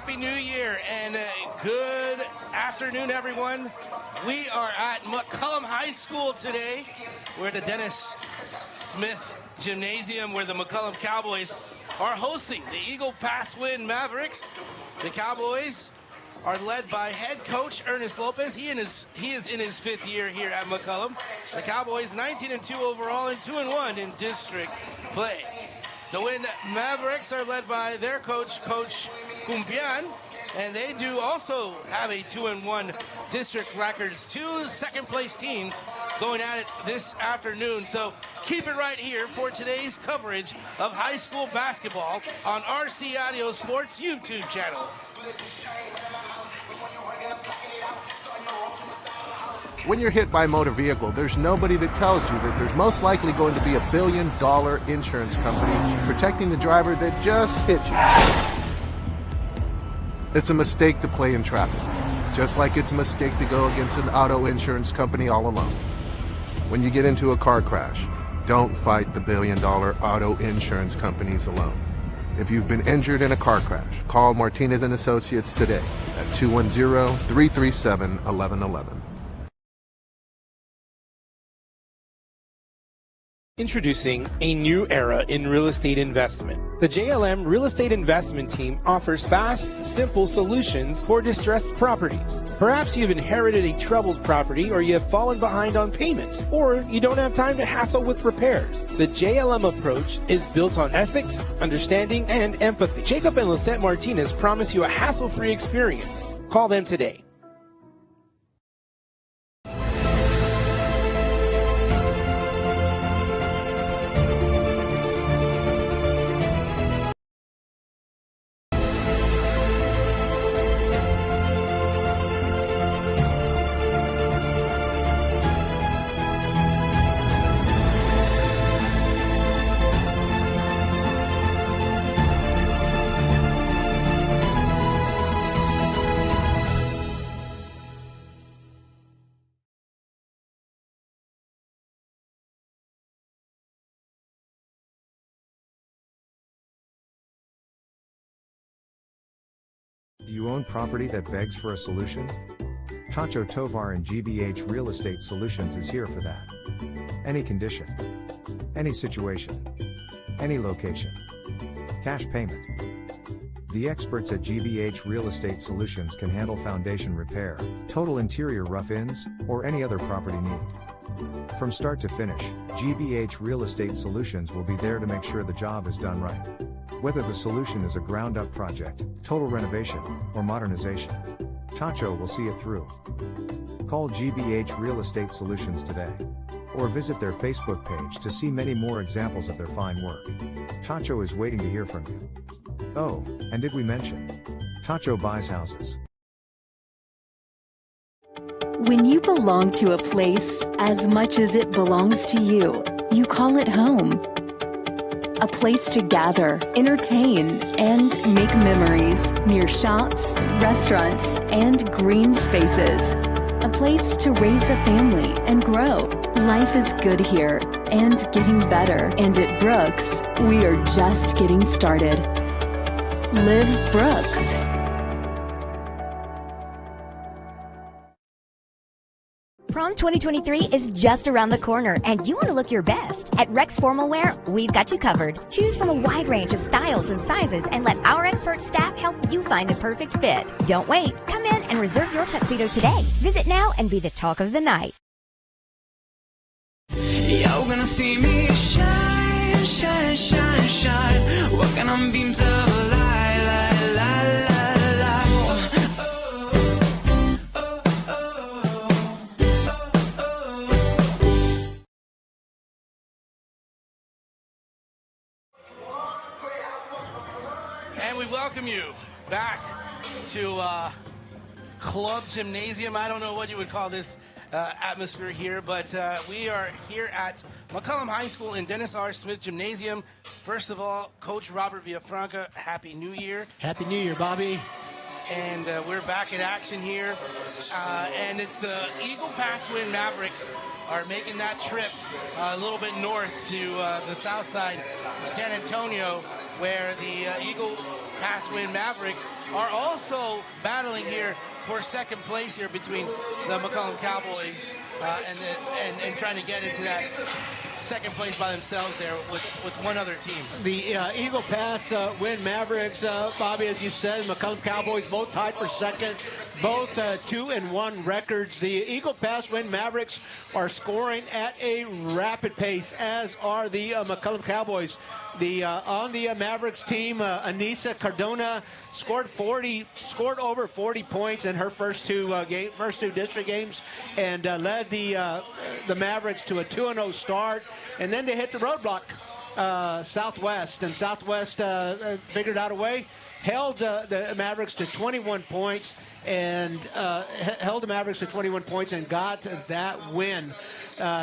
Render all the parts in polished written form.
Happy New Year and good afternoon, everyone. We are at McCollum High School today. We're at the Dennis Smith Gymnasium where the McCollum Cowboys are hosting the Eagle Pass Winn Mavericks. The Cowboys are led by head coach Ernest Lopez. He is in his fifth year here at McCollum. The Cowboys 19-2 overall and 2-1 in district play. The Winn Mavericks are led by their coach, Coach Cumpian, and they do also have a 2-1 district records. Two second-place teams going at it this afternoon. So keep it right here for today's coverage of high school basketball on RC Audio Sports YouTube channel. When you're hit by a motor vehicle, there's nobody that tells you that there's most likely going to be $1 billion insurance company protecting the driver that just hit you. It's a mistake to play in traffic, just like it's a mistake to go against an auto insurance company all alone. When you get into a car crash, don't fight the $1 billion auto insurance companies alone. If you've been injured in a car crash, call Martinez & Associates today at 210-337-1111. Introducing a new era in real estate investment. The JLM Real Estate Investment Team offers fast, simple solutions for distressed properties. Perhaps you've inherited a troubled property, or you have fallen behind on payments, or you don't have time to hassle with repairs. The JLM approach is built on ethics, understanding, and empathy. Jacob and Lisette Martinez promise you a hassle-free experience. Call them today. Do you own property that begs for a solution? Tacho Tovar and GBH Real Estate Solutions is here for that. Any condition, any situation, any location. Cash payment. The experts at GBH Real Estate Solutions can handle foundation repair, total interior rough-ins, or any other property need. From start to finish, GBH Real Estate Solutions will be there to make sure the job is done right. Whether the solution is a ground-up project, total renovation, or modernization, Tacho will see it through. Call GBH Real Estate Solutions today, or visit their Facebook page to see many more examples of their fine work. Tacho is waiting to hear from you. Oh, and did we mention? Tacho buys houses. When you belong to a place as much as it belongs to you, you call it home. A place to gather, entertain, and make memories near shops, restaurants, and green spaces. A place to raise a family and grow. Life is good here and getting better. And at Brooks, we are just getting started. Live Brooks. Prom 2023 is just around the corner, and you want to look your best. At Rex Formal Wear, we've got you covered. Choose from a wide range of styles and sizes, and let our expert staff help you find the perfect fit. Don't wait. Come in and reserve your tuxedo today. Visit now and be the talk of the night. You're gonna see me shine, shine, shine, shine. Walking on beams of light, light, light, light. Welcome you back to Club Gymnasium. I don't know what you would call this atmosphere here, but we are here at McCollum High School in Dennis R. Smith Gymnasium. First of all, Coach Robert Villafranca, Happy New Year. Happy New Year, Bobby. And we're back in action here. And it's the Eagle Pass Winn Mavericks are making that trip a little bit north to the south side of San Antonio, where the Eagle Pass Winn Mavericks are also battling here for second place here between the McCollum Cowboys and trying to get into that second place by themselves there with one other team. The Eagle Pass Winn Mavericks, Bobby, as you said, McCollum Cowboys both tied for second, both 2-1 records. The Eagle Pass Winn Mavericks are scoring at a rapid pace, as are the McCollum Cowboys. On the Mavericks team, Anissa Cardona scored over 40 points in her first two district games, and led the Mavericks to a 2-0 start. And then they hit the roadblock, Southwest, and Southwest figured out a way, held the Mavericks to 21 points, and got that win.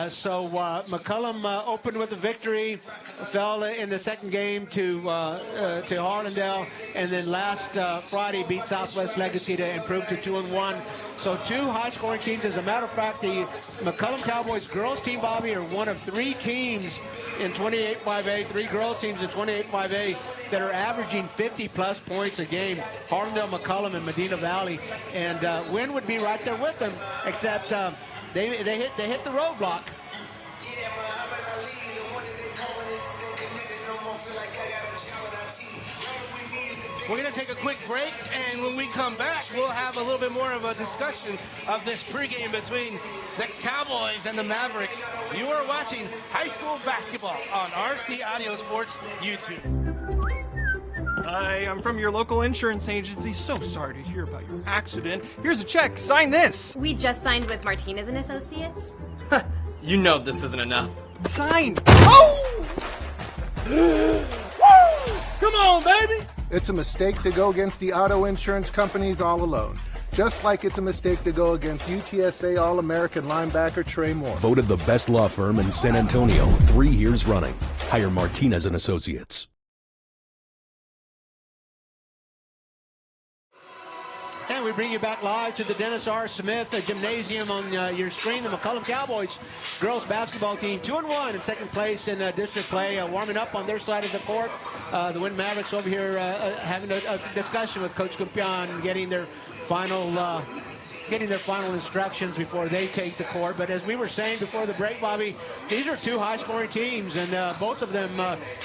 So McCollum opened with a victory, fell in the second game to Harlandale, and then last Friday beat Southwest Legacy to improve to 2-1. So two high-scoring teams. As a matter of fact, the McCollum Cowboys girls team, Bobby, are one of three teams in 28-5A, three girls teams in 28-5A that are averaging 50-plus points a game. Harlandale, McCollum, and Medina Valley. And Winn would be right there with them, except they hit the roadblock. We're going to take a quick break, and when we come back, we'll have a little bit more of a discussion of this pregame between the Cowboys and the Mavericks. You are watching high school basketball on RC Audio Sports YouTube. Hi, I'm from your local insurance agency. So sorry to hear about your accident. Here's a check. Sign this. We just signed with Martinez and Associates. You know this isn't enough. Sign. Oh! Come on, baby. It's a mistake to go against the auto insurance companies all alone. Just like it's a mistake to go against UTSA All-American linebacker Trey Moore. Voted the best law firm in San Antonio 3 years running. Hire Martinez and Associates. And we bring you back live to the Dennis R. Smith Gymnasium on your screen. The McCollum Cowboys girls basketball team 2-1 in second place in district play, warming up on their side of the court. The Winn Mavericks over here having a discussion with Coach Kumpian, getting their final instructions before they take the court. But as we were saying before the break, Bobby, these are two high-scoring teams, and both of them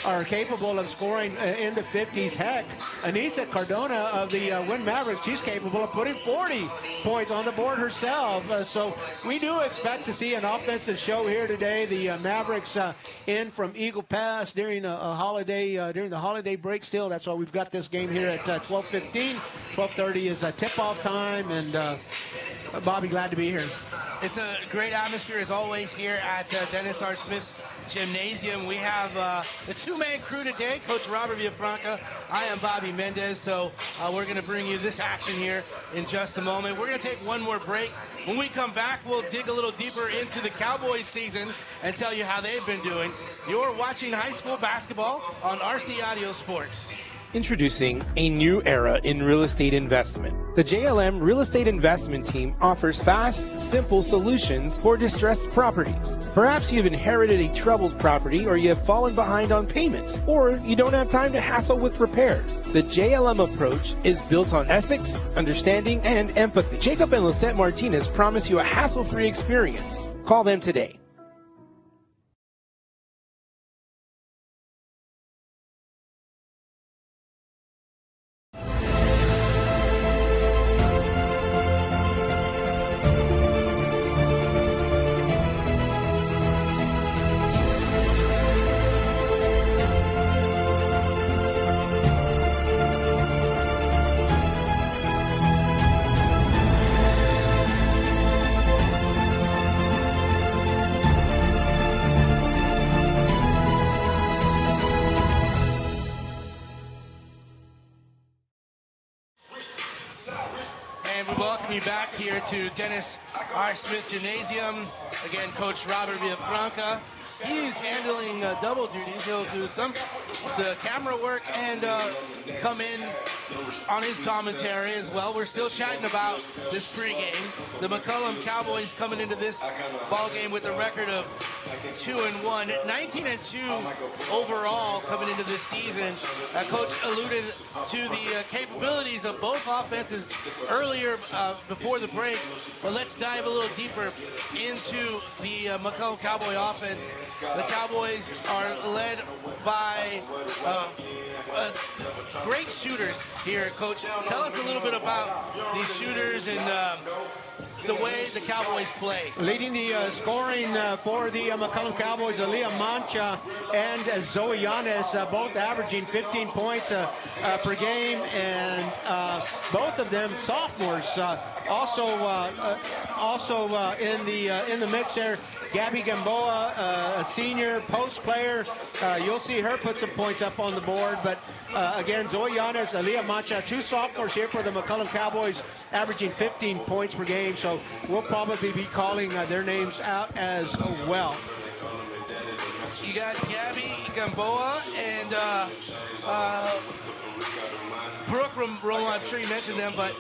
are capable of scoring in the 50s. Heck, Anissa Cardona of the Winn Mavericks, she's capable of putting 40 points on the board herself. So we do expect to see an offensive show here today. The Mavericks in from Eagle Pass during the holiday break still. That's why we've got this game here at 12:15. 12:30 is tip-off time, and Bobby, glad to be here. It's a great atmosphere, as always, here at Dennis R. Smith Gymnasium. We have the two-man crew today, Coach Robert Villafranca. I am Bobby Mendez, so we're going to bring you this action here in just a moment. We're going to take one more break. When we come back, we'll dig a little deeper into the Cowboys season and tell you how they've been doing. You're watching high school basketball on RC Audio Sports. Introducing a new era in real estate investment. The JLM Real Estate Investment Team offers fast, simple solutions for distressed properties. Perhaps you've inherited a troubled property, or you have fallen behind on payments, or you don't have time to hassle with repairs. The JLM approach is built on ethics, understanding, and empathy. Jacob and Lisette Martinez promise you a hassle-free experience. Call them today. Back here to Dennis R. Smith Gymnasium. Again, Coach Robert Villafranca. He's handling double duties. He'll do some the camera work and come in on his commentary as well. We're still chatting about this pregame. The McCollum Cowboys coming into this ball game with a record of 2-1, 19-2 overall coming into this season. Coach alluded to the capabilities of both offenses earlier before the break, but let's dive a little deeper into the McCollum Cowboy offense. The Cowboys are led by great shooters here, Coach. Tell us a little bit about these shooters and the way the Cowboys play. Leading the scoring for the McCollum Cowboys, Aaliyah Mancha and Zoe Yanes, both averaging 15 points per game, and both of them sophomores. Also in the mix there, Gabby Gamboa, a senior post player. You'll see her put some points up on the board, but again, Zoe Yanes, Aaliyah Mancha, two sophomores here for the McCollum Cowboys, averaging 15 points per game, so we'll probably be calling their names out as well. You got Gabby Gamboa and Brooke Romo. I'm sure you mentioned them, but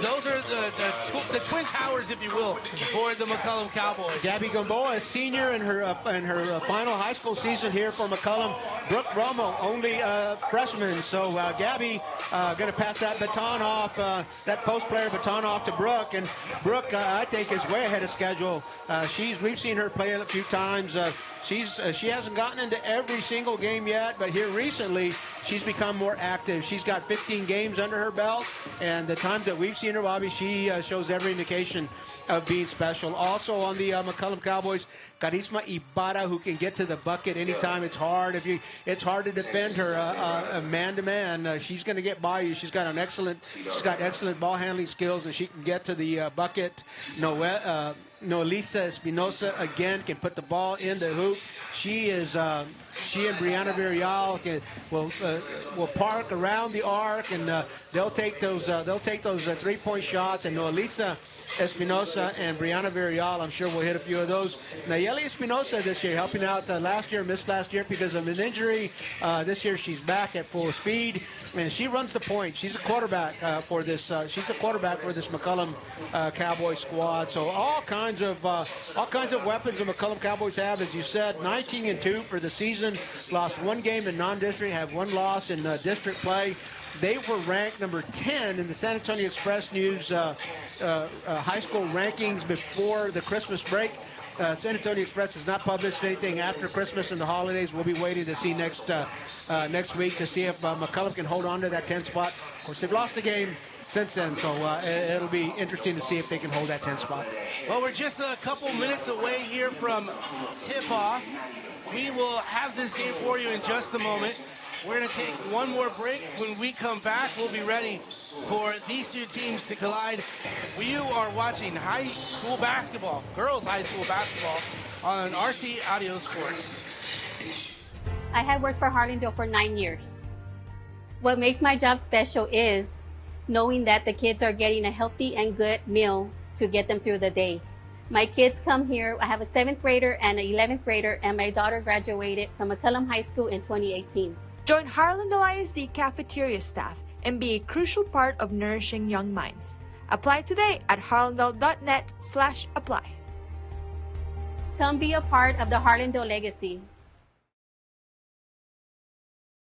those are the Twin Towers, if you will, for the McCollum Cowboys. Gabby Gamboa, a senior in her final high school season here for McCollum. Brooke Romo, only freshman. So Gabby going to pass that baton off, that post player baton off to Brooke. And Brooke, I think, is way ahead of schedule. We've seen her play a few times. She hasn't gotten into every single game yet, but here recently she's become more active. She's got 15 games under her belt, and the times that we've seen her, Bobby, she shows every indication of being special. Also on the McCollum Cowboys, Carisma Ibarra, who can get to the bucket anytime it's hard. It's hard to defend her man-to-man. She's going to get by you. She's got excellent ball handling skills, and she can get to the bucket. Noelisa Espinosa again can put the ball in the hoop. She and Brianna Villarreal will park around the arc, and they'll take those 3-point shots. And Noelisa Espinosa and Brianna Villarreal, I'm sure we'll hit a few of those. Nayeli Espinosa this year helping out missed last year because of an injury. This year she's back at full speed, and she runs the point. She's a quarterback for this. She's a quarterback for this McCollum Cowboy squad. So all kinds of weapons the McCollum Cowboys have, as you said. 19-2 for the season. Lost one game in non-district, have one loss in district play. They were ranked number 10 in the San Antonio Express News high school rankings before the Christmas break. San Antonio Express has not published anything after Christmas and the holidays. We'll be waiting to see next week to see if McCollum can hold on to that 10 spot. Of course, they've lost the game since then, so it'll be interesting to see if they can hold that 10 spot. Well, we're just a couple minutes away here from tip-off. We will have this game for you in just a moment. We're going to take one more break. When we come back, we'll be ready for these two teams to collide. You are watching high school basketball, girls high school basketball, on RC Audio Sports. I have worked for Harlandale for 9 years. What makes my job special is knowing that the kids are getting a healthy and good meal to get them through the day. My kids come here. I have a 7th grader and an 11th grader, and my daughter graduated from McCollum High School in 2018. Join Harlandale ISD cafeteria staff and be a crucial part of nourishing young minds. Apply today at harlandale.net/apply. Come be a part of the Harlandale legacy.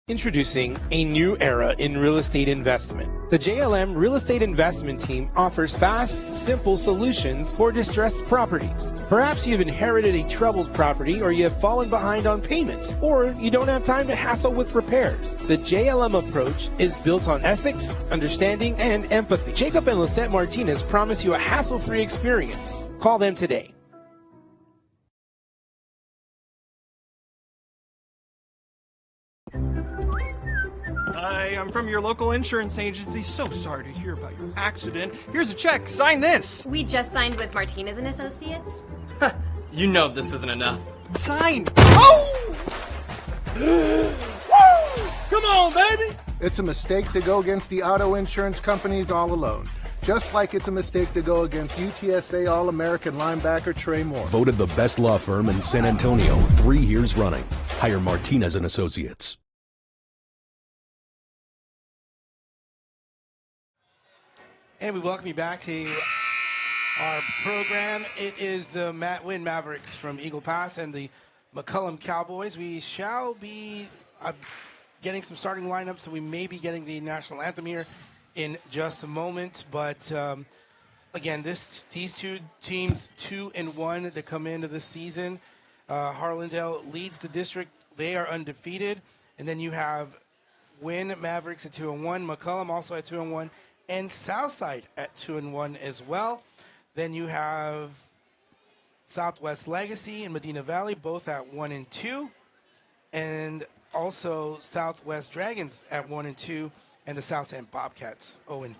Introducing a new era in real estate investment. The JLM Real Estate Investment Team offers fast, simple solutions for distressed properties. Perhaps you've inherited a troubled property, or you have fallen behind on payments, or you don't have time to hassle with repairs. The JLM approach is built on ethics, understanding, and empathy. Jacob and Lisette Martinez promise you a hassle-free experience. Call them today. Hi, I'm from your local insurance agency. So sorry to hear about your accident. Here's a check. Sign this. We just signed with Martinez and Associates. You know this isn't enough. Sign. Oh! Come on, baby! It's a mistake to go against the auto insurance companies all alone. Just like it's a mistake to go against UTSA All-American linebacker Trey Moore. Voted the best law firm in San Antonio 3 years running. Hire Martinez and Associates. And we welcome you back to our program. It is the Winn Mavericks from Eagle Pass and the McCollum Cowboys. We shall be getting some starting lineups, so we may be getting the national anthem here in just a moment. But again, these two teams, 2-1 that come into this season. Harlandale leads the district. They are undefeated. And then you have Winn Mavericks at 2-1, McCollum also at 2-1, and Southside at 2-1 as well. Then you have Southwest Legacy and Medina Valley both at 1-2, and also Southwest Dragons at 1-2, and the South End Bobcats 0-3.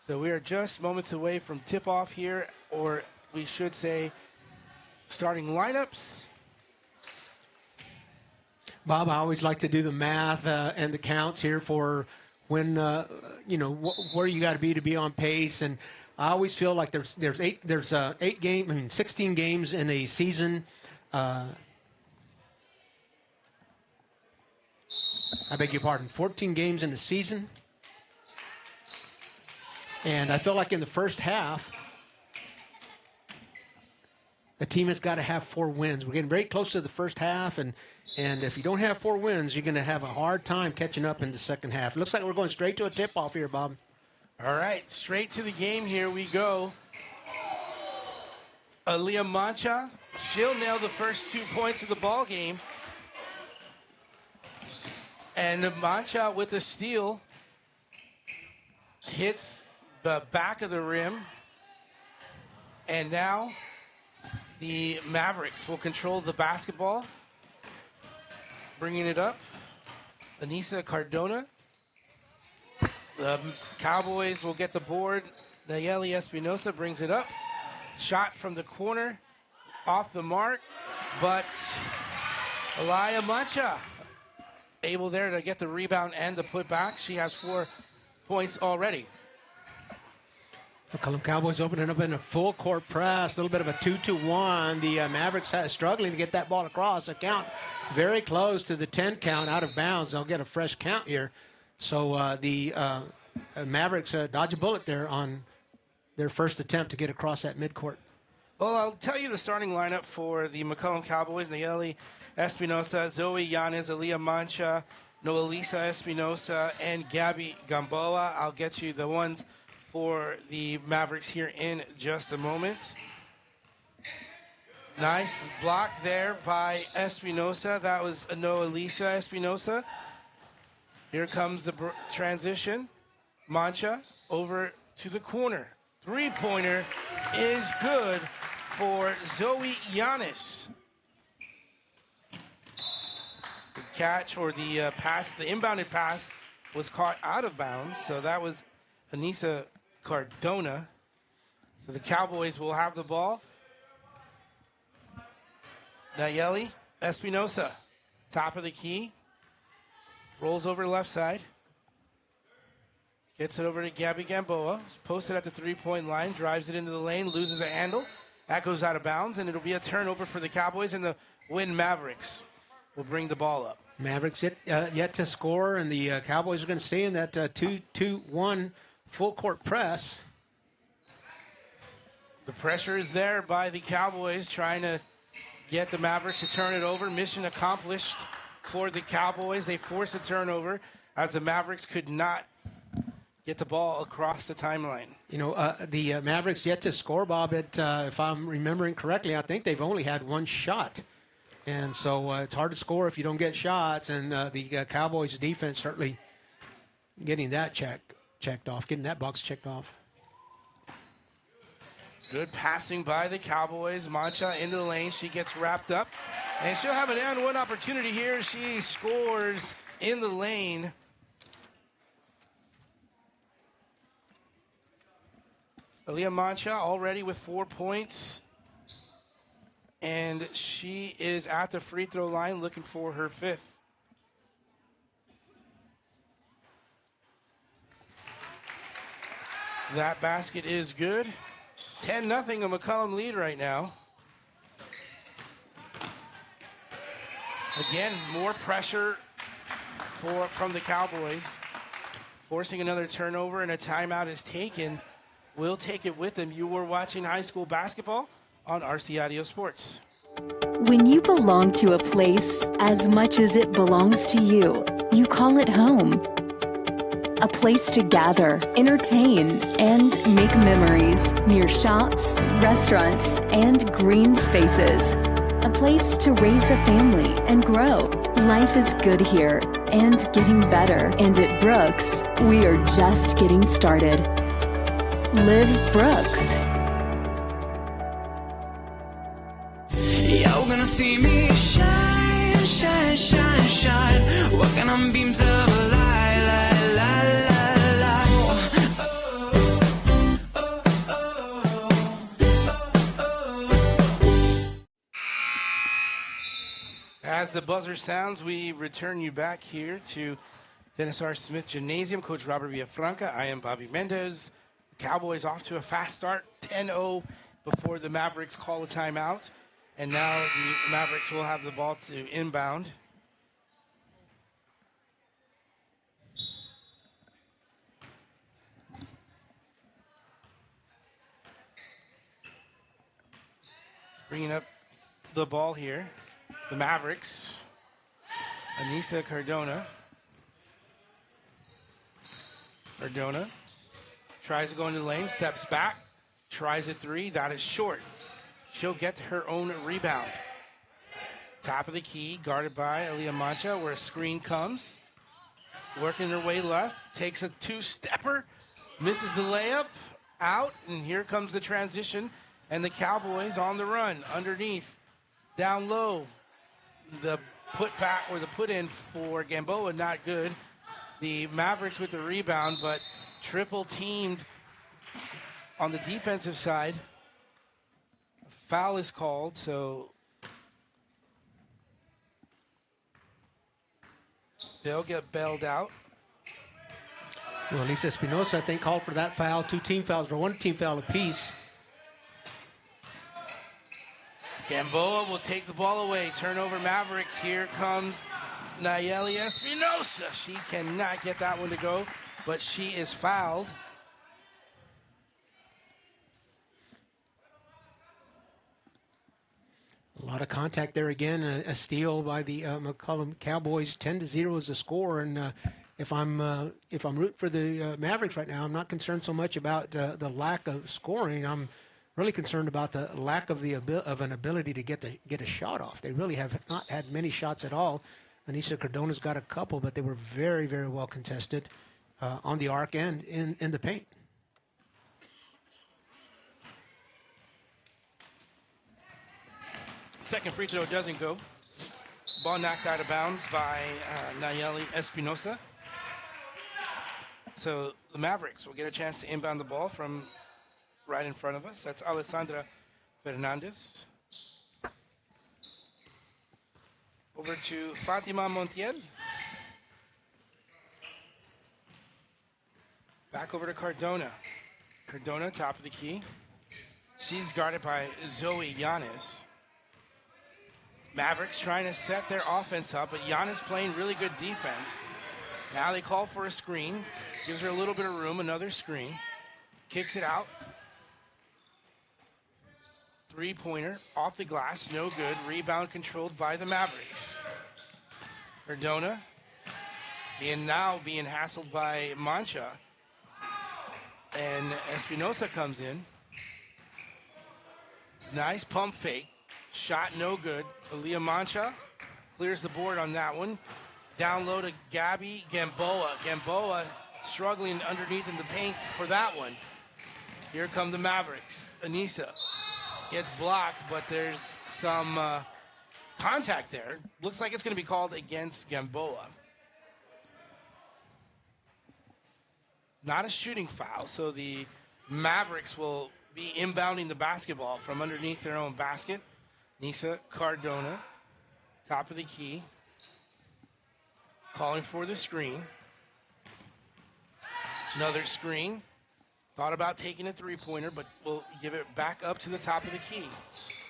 So we are just moments away from tip-off here, or we should say starting lineups. Bob, I always like to do the math and the counts here for when where you got to be on pace, and I always feel like there's 16 games in a season. I beg your pardon, 14 games in the season, and I feel like in the first half, the team has got to have 4 wins. We're getting very close to the first half, and if you don't have 4 wins, you're going to have a hard time catching up in the second half. Looks like we're going straight to a tip-off here, Bob. All right, straight to the game here we go. Aaliyah Mancha, she'll nail the first 2 points of the ball game. And Mancha with a steal hits the back of the rim. And now the Mavericks will control the basketball. Bringing it up, Anissa Cardona. The Cowboys will get the board. Nayeli Espinosa brings it up. Shot from the corner, off the mark, but Aliyah Mancha able there to get the rebound and the putback. She has 4 points already. McCollum Cowboys opening up in a full court press, a little bit of a 2-1. The Mavericks struggling to get that ball across. A count very close to the 10 count, out of bounds. They'll get a fresh count here. So the Mavericks dodge a bullet there on their first attempt to get across that midcourt. Well, I'll tell you the starting lineup for the McCollum Cowboys. Nayeli Espinosa, Zoe Yanes, Aaliyah Mancha, Noelisa Espinosa, and Gabby Gamboa. I'll get you the ones for the Mavericks here in just a moment. Nice block there by Espinosa. That was Noelisa Espinosa. Here comes the transition. Mancha over to the corner. 3-pointer is good for Zoe Yanis. The catch, or the pass, the inbounded pass was caught out of bounds. So that was Anissa Cardona. So the Cowboys will have the ball. Nayeli Espinosa, top of the key. Rolls over left side. Gets it over to Gabby Gamboa. Posted at the 3-point line. Drives it into the lane. Loses a handle. That goes out of bounds. And it'll be a turnover for the Cowboys. And the Winn Mavericks will bring the ball up. Mavericks yet to score. And the Cowboys are going to stay in that 2-1 full court press. The pressure is there by the Cowboys, trying to get the Mavericks to turn it over. Mission accomplished for the Cowboys. They forced a turnover as the Mavericks could not get the ball across the timeline. You know, the Mavericks yet to score, Bob. If I'm remembering correctly, I think they've only had 1 shot. And so it's hard to score if you don't get shots. And the Cowboys' defense certainly getting that checked off, getting that box checked off. Good passing by the Cowboys. Mancha into the lane. She gets wrapped up. And she'll have an and-one opportunity here. She scores in the lane. Aaliyah Mancha already with 4 points. And she is at the free throw line looking for her 5th. That basket is good. 10-0, a McCollum lead right now. Again, more pressure from the Cowboys. Forcing another turnover, and a timeout is taken will take it with them. You were watching high school basketball on RC Audio Sports. When you belong to a place as much as it belongs to you, you call it home. A place to gather, entertain, and make memories near shops, restaurants, and green spaces. A place to raise a family and grow. Life is good here and getting better. And at Brooks, we are just getting started. Live Brooks. You're gonna see me shine, shine, shine, shine. Walking on beams of light, light, light, light, light. As the buzzer sounds, we return you back here to Dennis R. Smith Gymnasium. Coach Robert Villafranca. I am Bobby Mendez. The Cowboys off to a fast start, 10-0 before the Mavericks call a timeout. And now the Mavericks will have the ball to inbound. Bringing up the ball here, the Mavericks. Anissa Cardona. Cardona tries to go into the lane, steps back, tries a three. That is short. She'll get her own rebound. Top of the key, guarded by Aaliyah Mancha, where a screen comes. Working her way left, takes a two-stepper, misses the layup, out, and here comes the transition. And the Cowboys on the run, underneath, down low. The put back or the put in for Gamboa, not good. The Mavericks with the rebound, but triple teamed on the defensive side. Foul is called, so they'll get bailed out. Well, Lisa Espinosa, I think, called for that foul. 2 team fouls, or 1 team foul apiece. Gamboa will take the ball away. Turnover Mavericks. Here comes Nayeli Espinosa. She cannot get that one to go, but she is fouled. A lot of contact there again. A steal by the McCollum Cowboys. 10-0 is the score. And if I'm rooting for the Mavericks right now, I'm not concerned so much about the lack of scoring. I'm really concerned about the lack of an ability to get a shot off. They really have not had many shots at all. Anissa Cardona's got a couple, but they were very, very well contested on the arc and in the paint. Second free throw doesn't go. Ball knocked out of bounds by Nayeli Espinosa. So the Mavericks will get a chance to inbound the ball from right in front of us. That's Alessandra Fernandez. Over to Fatima Montiel. Back over to Cardona. Cardona, top of the key. She's guarded by Zoe Giannis. Mavericks trying to set their offense up, but Giannis playing really good defense. Now they call for a screen. Gives her a little bit of room, another screen. Kicks it out. Three-pointer off the glass, no good. Rebound controlled by the Mavericks. Cardona being hassled by Mancha. And Espinosa comes in. Nice pump fake. Shot no good. Aaliyah Mancha clears the board on that one. Down low to Gabby Gamboa. Gamboa struggling underneath in the paint for that one. Here come the Mavericks. Anissa gets blocked, but there's some contact there. Looks like it's going to be called against Gamboa. Not a shooting foul, so the Mavericks will be inbounding the basketball from underneath their own basket. Nisa Cardona, top of the key, calling for the screen. Another screen. Thought about taking a three-pointer, but will give it back up to the top of the key.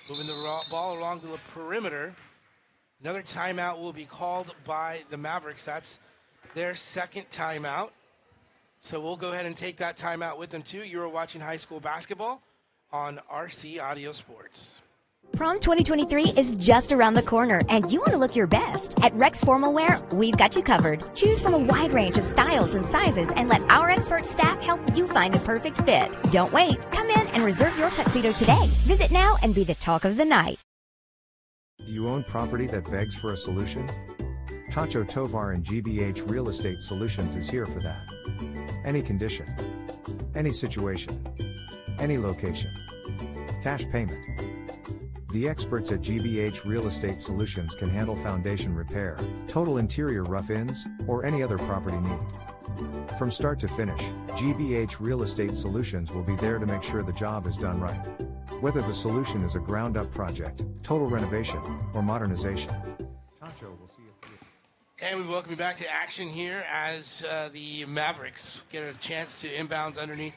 Moving the ball along to the perimeter. Another timeout will be called by the Mavericks. That's their second timeout. So we'll go ahead and take that timeout with them, too. You're watching high school basketball on RC Audio Sports. Prom 2023 is just around the corner, and you want to look your best. At Rex Formal Wear, we've got you covered. Choose from a wide range of styles and sizes and let our expert staff help you find the perfect fit. Don't wait. Come in and reserve your tuxedo today. Visit now and be the talk of the night. Do you own property that begs for a solution? Tacho Tovar and GBH Real Estate Solutions is here for that. Any condition, any situation, any location. Cash payment. The experts at GBH Real Estate Solutions can handle foundation repair, total interior rough-ins, or any other property need. From start to finish, GBH Real Estate Solutions will be there to make sure the job is done right. Whether the solution is a ground-up project, total renovation, or modernization. Tacho will see you through. And we welcome you back to action here as the Mavericks get a chance to inbounds underneath,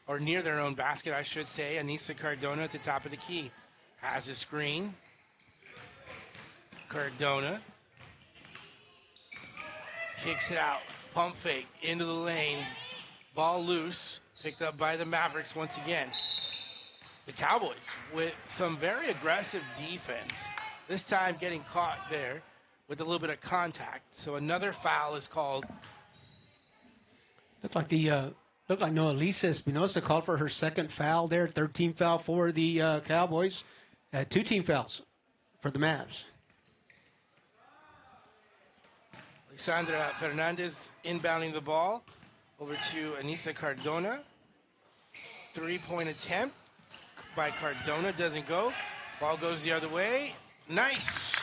or near their own basket, I should say. Anissa Cardona at the top of the key. Has a screen. Cardona kicks it out. Pump fake into the lane. Ball loose. Picked up by the Mavericks once again. The Cowboys with some very aggressive defense. This time getting caught there with a little bit of contact. So another foul is called. Looked like Noelisa Espinosa called for her second foul there. Third team foul for the Cowboys. 2 team fouls for the Mavs. Alexandra Fernandez inbounding the ball over to Anissa Cardona. 3-point attempt by Cardona doesn't go. Ball goes the other way. Nice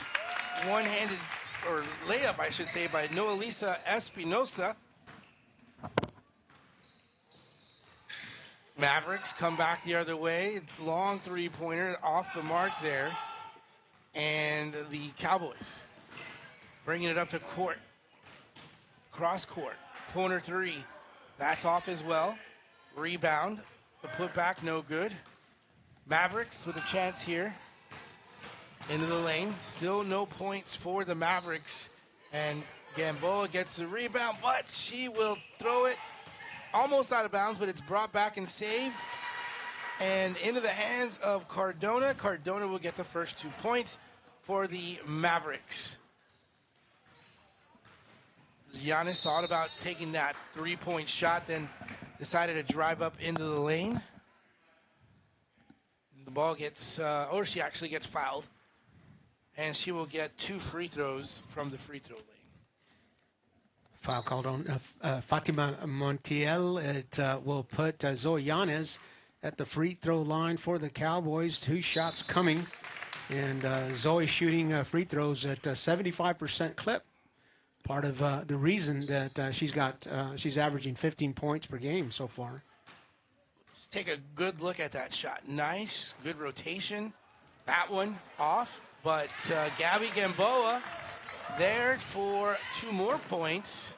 one-handed, or layup, I should say, by Noelisa Espinosa. Mavericks come back the other way. Long three-pointer off the mark there. And the Cowboys bringing it up to court. Cross court. Corner three. That's off as well. Rebound. The putback, no good. Mavericks with a chance here. Into the lane. Still no points for the Mavericks. And Gamboa gets the rebound, but she will throw it almost out of bounds, but it's brought back and saved. And into the hands of Cardona. Cardona will get the first 2 points for the Mavericks. Giannis thought about taking that 3-point shot, then decided to drive up into the lane. The ball gets, or she actually gets fouled. And she will get 2 free throws from the free throw lane. Foul called on Fatima Montiel. It will put Zoe Yanez at the free throw line for the Cowboys. 2 shots coming. And Zoe shooting free throws at 75% clip. Part of the reason that she's averaging 15 points per game so far. Let's take a good look at that shot. Nice, good rotation. That one off. But Gabby Gamboa there for 2 more points.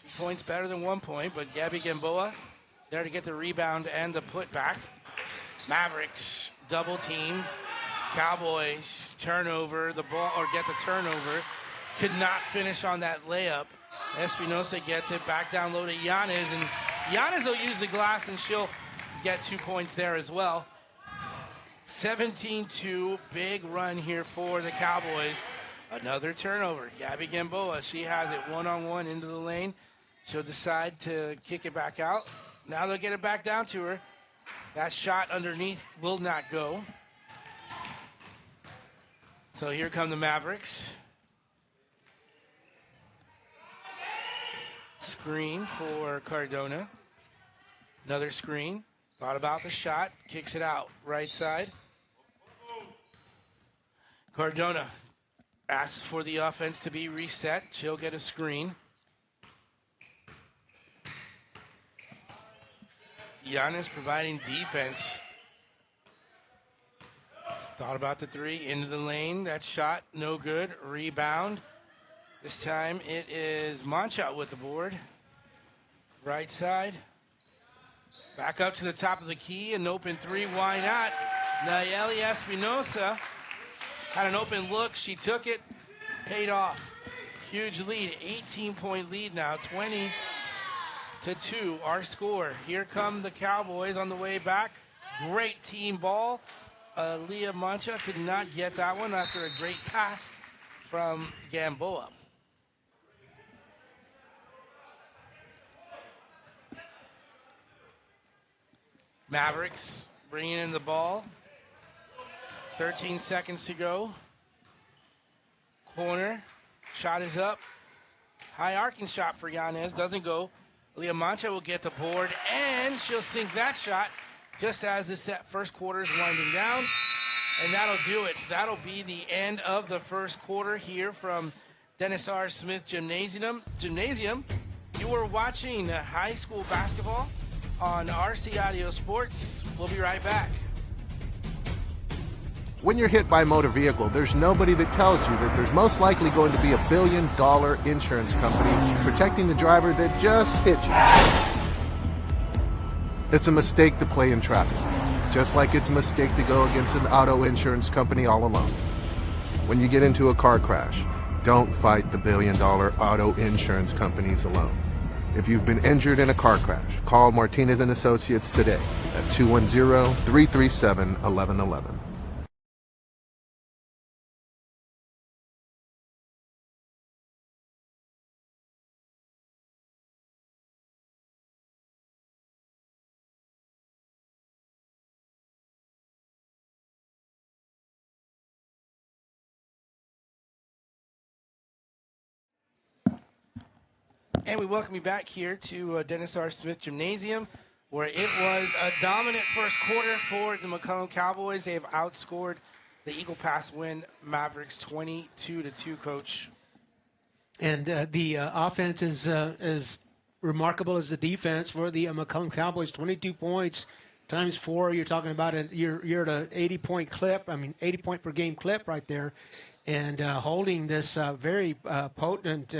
2 points better than 1 point, but Gabby Gamboa there to get the rebound and the putback. Mavericks double team. Cowboys turnover the ball, or get the turnover. Could not finish on that layup. Espinosa gets it back down low to Yanez, and Yanez will use the glass and she'll get 2 points there as well. 17-2, big run here for the Cowboys. Another turnover. Gabby Gamboa, she has it one-on-one into the lane. She'll decide to kick it back out. Now they'll get it back down to her. That shot underneath will not go. So here come the Mavericks. Screen for Cardona. Another screen. Thought about the shot. Kicks it out. Right side. Cardona asks for the offense to be reset. She'll get a screen. Giannis providing defense. Thought about the 3. Into the lane. That shot, no good. Rebound. This time it is Monchot with the board. Right side. Back up to the top of the key. An open 3. Why not? Nayeli Espinosa had an open look. She took it. Paid off. Huge lead. 18-point lead now. 2, our score. Here come the Cowboys on the way back. Great team ball. Leah Mancha could not get that one after a great pass from Gamboa. Mavericks bringing in the ball. 13 seconds to go. Corner. Shot is up. High arcing shot for Yanez. Doesn't go. Leah Mancha will get the board, and she'll sink that shot just as the first quarter is winding down. And that'll do it. That'll be the end of the first quarter here from Dennis R. Smith Gymnasium. You were watching high school basketball on RC Audio Sports. We'll be right back. When you're hit by a motor vehicle, there's nobody that tells you that there's most likely going to be a $1 billion insurance company protecting the driver that just hit you. It's a mistake to play in traffic, just like it's a mistake to go against an auto insurance company all alone. When you get into a car crash, don't fight the $1 billion auto insurance companies alone. If you've been injured in a car crash, call Martinez and Associates today at 210-337-1111. And we welcome you back here to Dennis R. Smith Gymnasium, where it was a dominant first quarter for the McCollum Cowboys. They have outscored the Eagle Pass Winn Mavericks 22-2, Coach. And the offense is as remarkable as the defense for the McCollum Cowboys. 22 points times 4. You're talking about you're at an 80-point clip. 80-point per game clip right there, and holding this very potent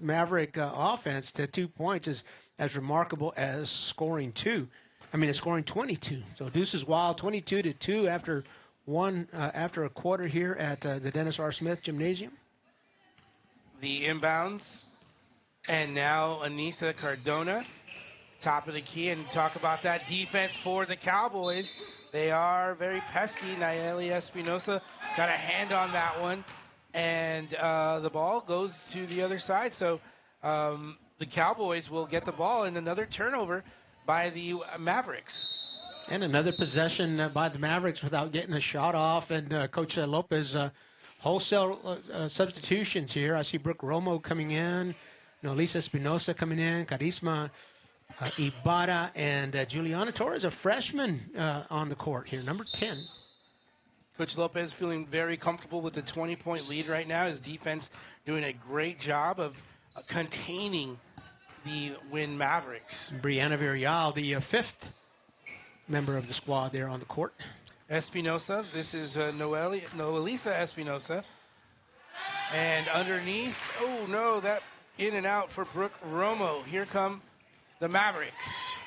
Maverick offense to 2 points is as remarkable as scoring 2. It's scoring 22. So Deuce is Wild, 22-2 after a quarter here at the Dennis R. Smith Gymnasium. The inbounds, and now Anissa Cardona, top of the key, and talk about that defense for the Cowboys. They are very pesky. Nayeli Espinosa got a hand on that one. And the ball goes to the other side. So the Cowboys will get the ball, and another turnover by the Mavericks. And another possession by the Mavericks without getting a shot off. And Coach Lopez, wholesale substitutions here. I see Brooke Romo coming in, Lisa Espinosa coming in, Carisma Ibarra, and Juliana Torres, a freshman on the court here, number 10. Coach Lopez feeling very comfortable with the 20-point lead right now. His defense doing a great job of containing the Winn Mavericks. Brianna Villarreal, the fifth member of the squad there on the court. Espinosa, this is Noelisa Espinosa. And underneath, oh no, that in and out for Brooke Romo. Here come the Mavericks.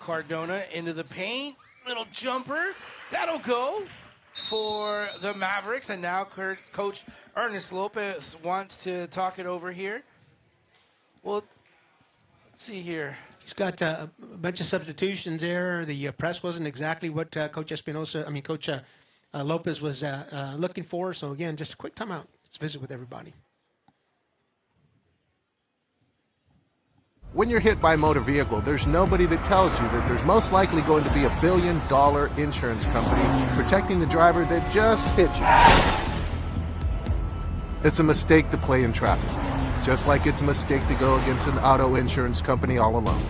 Cardona into the paint, little jumper. That'll go for the Mavericks. And now Coach Ernest Lopez wants to talk it over here. Well, let's see here. He's got a bunch of substitutions there. The press wasn't exactly what Coach Lopez was looking for. So, again, just a quick timeout. Let's visit with everybody. When you're hit by a motor vehicle, there's nobody that tells you that there's most likely going to be a $1 billion insurance company protecting the driver that just hit you. It's a mistake to play in traffic, just like it's a mistake to go against an auto insurance company all alone.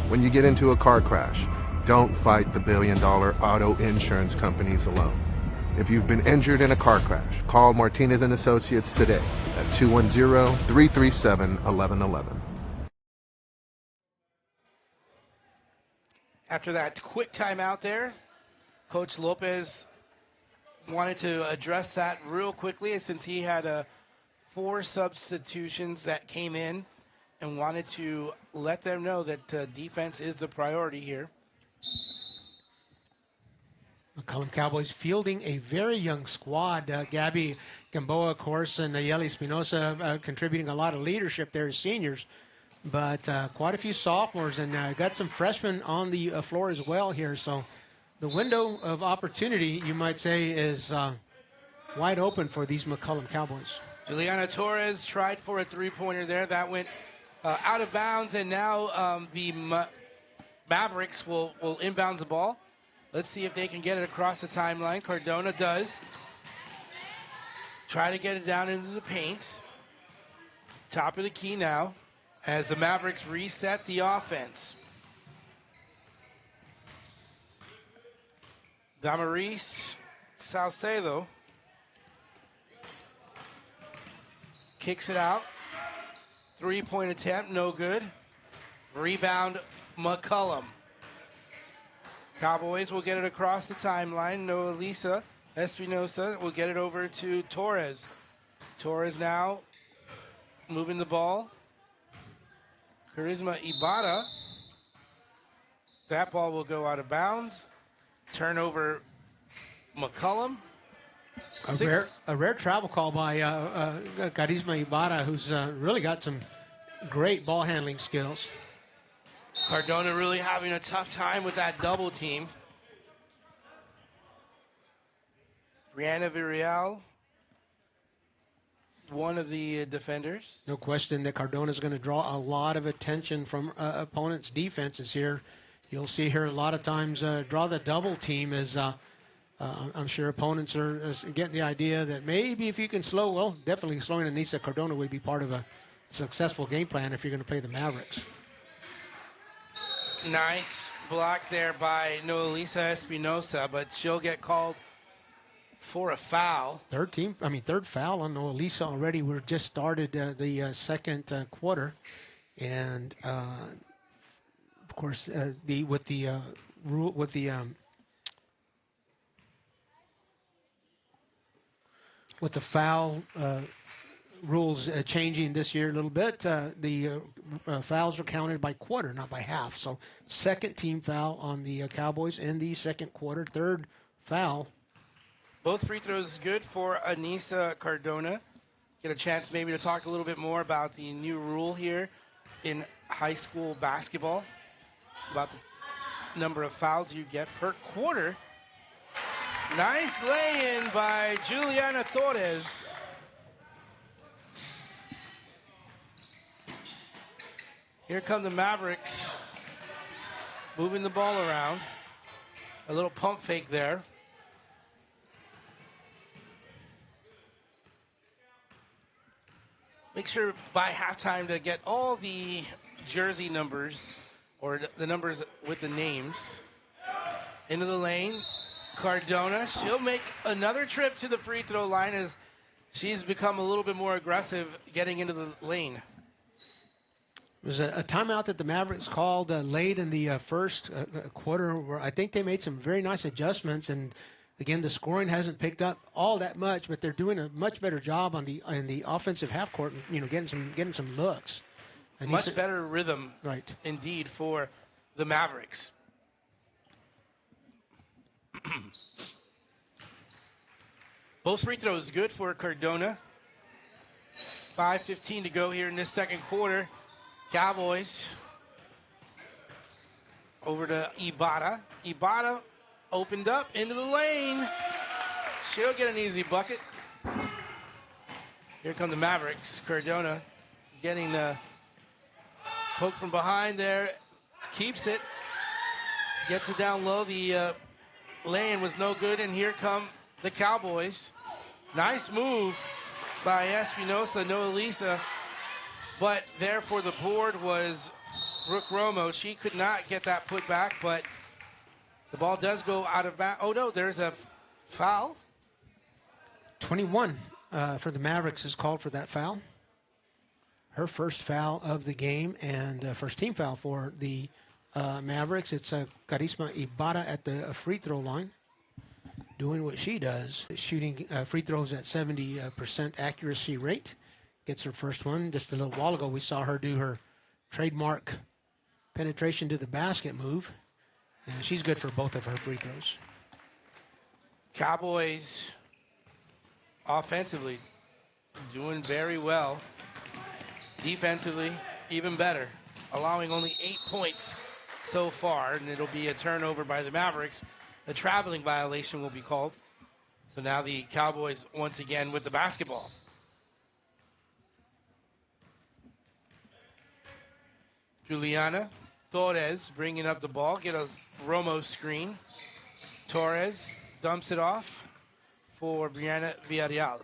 When you get into a car crash, don't fight the $1 billion auto insurance companies alone. If you've been injured in a car crash, call Martinez and Associates today at 210-337-1111. After that quick timeout there, Coach Lopez wanted to address that real quickly since he had 4 substitutions that came in and wanted to let them know that defense is the priority here. McCollum Cowboys fielding a very young squad. Gabby Gamboa, of course, and Nayeli Espinosa contributing a lot of leadership there as seniors. But quite a few sophomores, and got some freshmen on the floor as well here. So the window of opportunity, you might say, is wide open for these McCollum Cowboys. Juliana Torres tried for a three-pointer there. That went out of bounds, and now the Mavericks will inbound the ball. Let's see if they can get it across the timeline. Cardona does. Try to get it down into the paint. Top of the key now as the Mavericks reset the offense. Damaris Salcedo kicks it out. Three-point attempt, no good. Rebound, McCollum. Cowboys will get it across the timeline. Noah Lisa Espinosa will get it over to Torres. Torres now moving the ball. Charisma Ibarra. That ball will go out of bounds. Turnover, McCollum. A rare travel call by Charisma Ibarra, who's really got some great ball handling skills. Cardona really having a tough time with that double team. Brianna Villarreal, one of the defenders. No question that Cardona is going to draw a lot of attention from opponents' defenses here. You'll see her a lot of times draw the double team as I'm sure opponents are getting the idea that maybe if you can definitely slowing Anissa Cardona would be part of a successful game plan if you're going to play the Mavericks. Nice block there by Noelisa Espinosa, but she'll get called for a foul. Third foul on Noelisa already. We're just started the second quarter, and of course with the foul rules changing this year a little bit, the fouls are counted by quarter, not by half. So second team foul on the Cowboys in the second quarter. Third foul. Both free throws good for Anissa Cardona. Get a chance maybe to talk a little bit more about the new rule here in high school basketball, about the number of fouls you get per quarter. Nice lay-in by Juliana Torres. Here come the Mavericks, moving the ball around. A little pump fake there. Make sure by halftime to get all the jersey numbers, or the numbers with the names, into the lane. Cardona, she'll make another trip to the free throw line as she's become a little bit more aggressive getting into the lane. It was a timeout that the Mavericks called late in the first quarter, where I think they made some very nice adjustments. And again, the scoring hasn't picked up all that much, but they're doing a much better job on the offensive half court. Getting some looks. And much better rhythm, right? Indeed, for the Mavericks. Both free throws good for Cardona. 5:15 to go here in this second quarter. Cowboys over to Ibarra. Ibarra opened up into the lane. She'll get an easy bucket. Here come the Mavericks. Cardona getting poke from behind there. Keeps it. Gets it down low. The lane was no good, and here come the Cowboys. Nice move by Espinosa, Noelisa. But there for the board was Brooke Romo. She could not get that put back, but the ball does go out of bounds. Oh, no, there's a foul. 21 for the Mavericks is called for that foul. Her first foul of the game and first team foul for the Mavericks. It's Charisma Ibarra at the free throw line, doing what she does, shooting free throws at 70% accuracy rate. Gets her first one. Just a little while ago, we saw her do her trademark penetration to the basket move. And she's good for both of her free throws. Cowboys offensively doing very well. Defensively, even better, allowing only 8 points so far, and it'll be a turnover by the Mavericks. A traveling violation will be called. So now the Cowboys once again with the basketball. Juliana Torres bringing up the ball, get a Romo screen. Torres dumps it off for Brianna Villarreal.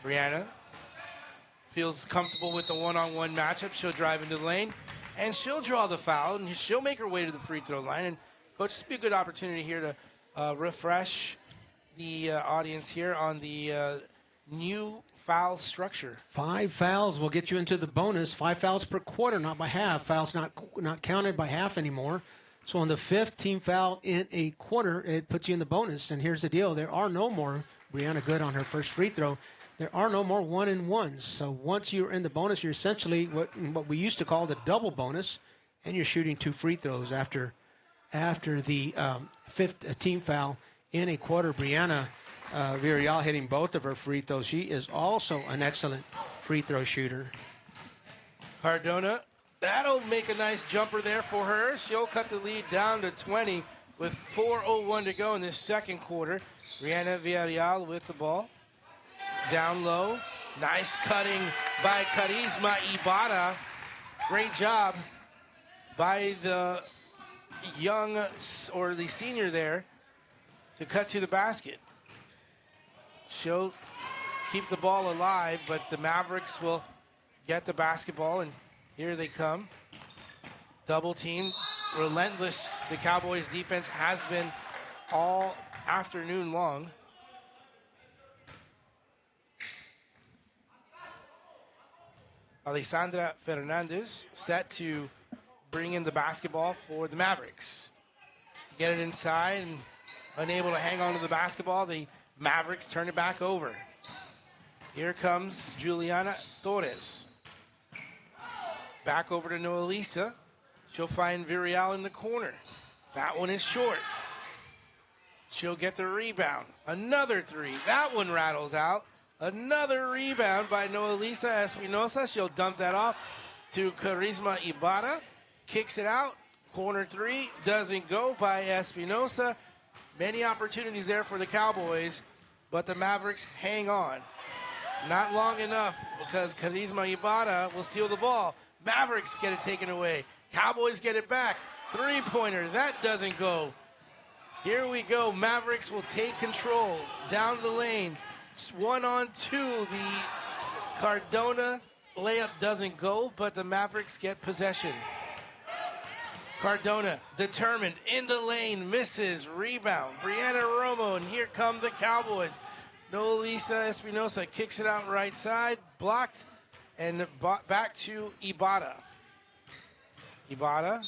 Brianna feels comfortable with the one-on-one matchup. She'll drive into the lane, and she'll draw the foul, and she'll make her way to the free throw line. And, Coach, this will be a good opportunity here to refresh the audience here on the new foul structure. 5 fouls will get you into the bonus. 5 fouls per quarter, not by half. Fouls not counted by half anymore. So on the 5th team foul in a quarter, it puts you in the bonus. And here's the deal. There are no more, Brianna good on her first free throw, there are no more 1-and-1s. So once you're in the bonus, you're essentially what we used to call the double bonus, and you're shooting 2 free throws after the 5th team foul in a quarter. Brianna Villarreal hitting both of her free throws. She is also an excellent free throw shooter. Cardona, that'll make a nice jumper there for her. She'll cut the lead down to 20 with 4:01 to go in this second quarter. Brianna Villarreal with the ball. Down low. Nice cutting by Charisma Ibarra. Great job by the the senior there to cut to the basket. She'll keep the ball alive, but the Mavericks will get the basketball, and here they come. Double team, relentless. The Cowboys defense has been all afternoon long. Alessandra Fernandez set to bring in the basketball for the Mavericks. Get it inside and unable to hang on to the basketball. The Mavericks turn it back over. Here comes Juliana Torres. Back over to Noelisa. She'll find Villarreal in the corner. That one is short. She'll get the rebound. Another 3. That one rattles out. Another rebound by Noelisa Espinosa. She'll dump that off to Charisma Ibarra. Kicks it out. Corner 3. Doesn't go by Espinosa. Many opportunities there for the Cowboys, but the Mavericks hang on. Not long enough because Charisma Ibarra will steal the ball. Mavericks get it taken away. Cowboys get it back. 3-pointer. That doesn't go. Here we go. Mavericks will take control down the lane. 1-on-2. The Cardona layup doesn't go, but the Mavericks get possession. Cardona, determined, in the lane, misses, rebound. Brianna Romo, and here come the Cowboys. Noelisa Espinosa kicks it out right side, blocked, and back to Ibarra. Ibarra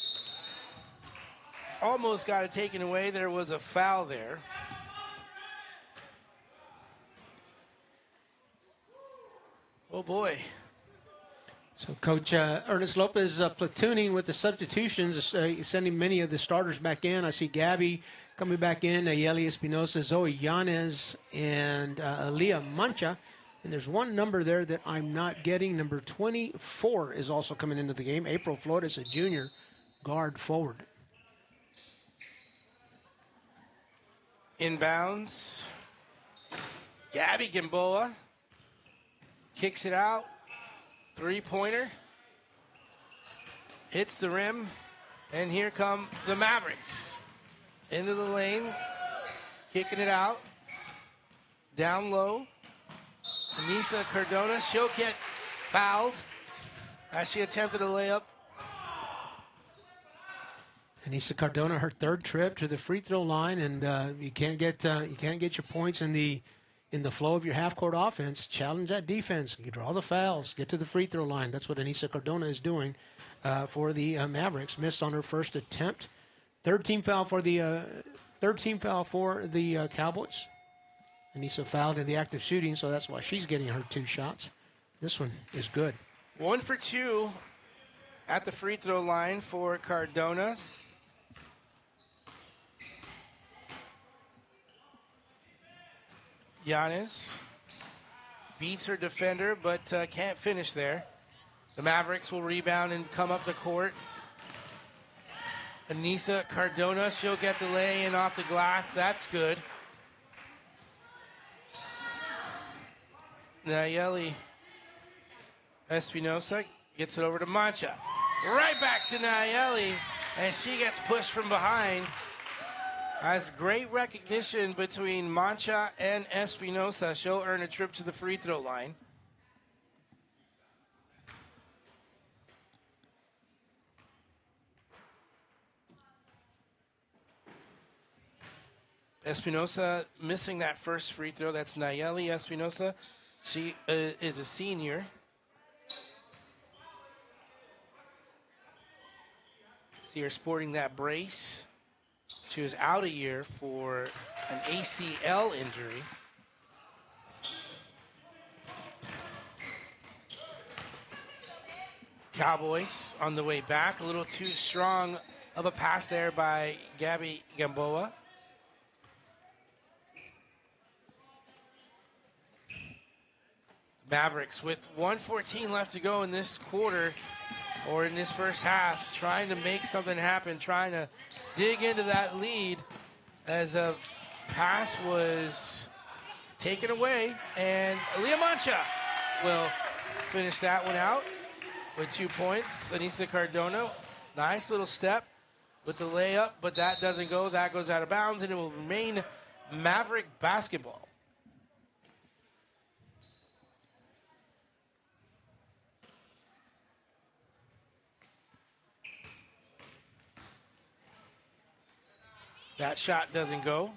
almost got it taken away. There was a foul there. Oh, boy. So Coach Ernest Lopez platooning with the substitutions, sending many of the starters back in. I see Gabby coming back in, Nayeli Espinosa, Zoe Yanez, and Aaliyah Mancha. And there's one number there that I'm not getting. Number 24 is also coming into the game. April Flores, a junior guard forward. Inbounds. Gabby Gamboa kicks it out. 3-pointer. Hits the rim. And here come the Mavericks. Into the lane. Kicking it out. Down low. Anissa Cardona. She'll get fouled as she attempted a layup. Anissa Cardona, her 3rd trip to the free throw line, and you can't get your points in the flow of your half-court offense. Challenge that defense. You draw the fouls. Get to the free throw line. That's what Anissa Cardona is doing for the Mavericks. Missed on her first attempt. 3rd team foul for the Cowboys. Anissa fouled in the act of shooting, so that's why she's getting her 2 shots. This one is good. 1 for 2 at the free throw line for Cardona. Giannis beats her defender, but can't finish there. The Mavericks will rebound and come up the court. Anissa Cardona, she'll get the lay-in off the glass. That's good. Nayeli Espinosa gets it over to Mancha. Right back to Nayeli, and she gets pushed from behind. Has great recognition between Mancha and Espinosa. She'll earn a trip to the free throw line. Espinosa missing that first free throw. That's Nayeli Espinosa. She is a senior. See her sporting that brace. She was out a year for an ACL injury. Cowboys on the way back. A little too strong of a pass there by Gabby Gamboa. Mavericks with 1:14 left to go in this quarter, or in this first half, trying to make something happen, trying to dig into that lead as a pass was taken away, and Aaliyah Mancha will finish that one out with 2 points. Anissa Cardona, nice little step with the layup, but that doesn't go. That goes out of bounds, and it will remain Maverick basketball. That shot doesn't go.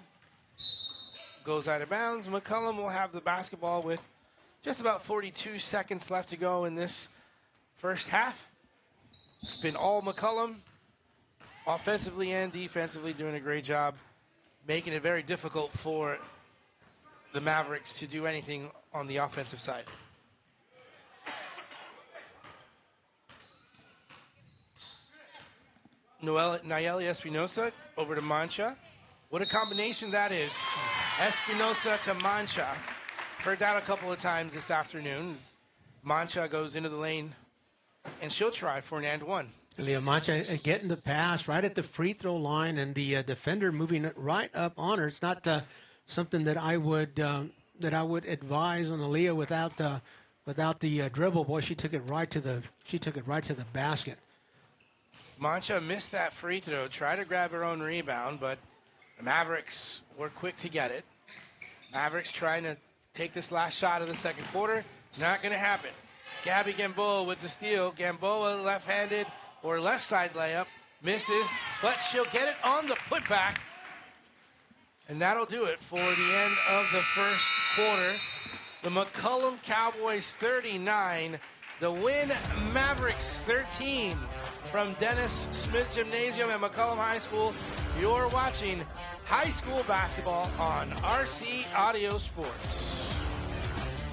Goes out of bounds. McCollum will have the basketball with just about 42 seconds left to go in this first half. It's been all McCollum, offensively and defensively, doing a great job, making it very difficult for the Mavericks to do anything on the offensive side. Nayeli Espinosa over to Mancha. What a combination that is. Espinosa to Mancha. Heard that a couple of times this afternoon. Mancha goes into the lane, and she'll try for an and one. Leah Mancha getting the pass right at the free throw line, and the defender moving it right up on her. It's not something that I would advise on Aaliyah without the dribble. Boy, she took it right to the basket. Mancha missed that free throw, tried to grab her own rebound, but the Mavericks were quick to get it. Mavericks trying to take this last shot of the second quarter. Not going to happen. Gabby Gamboa with the steal. Gamboa left-handed or left side layup. Misses, but she'll get it on the putback. And that'll do it for the end of the first quarter. The McCollum Cowboys 39, the Winn Mavericks 13. From Dennis Smith Gymnasium at McCollum High School, you're watching high school basketball on RC Audio Sports.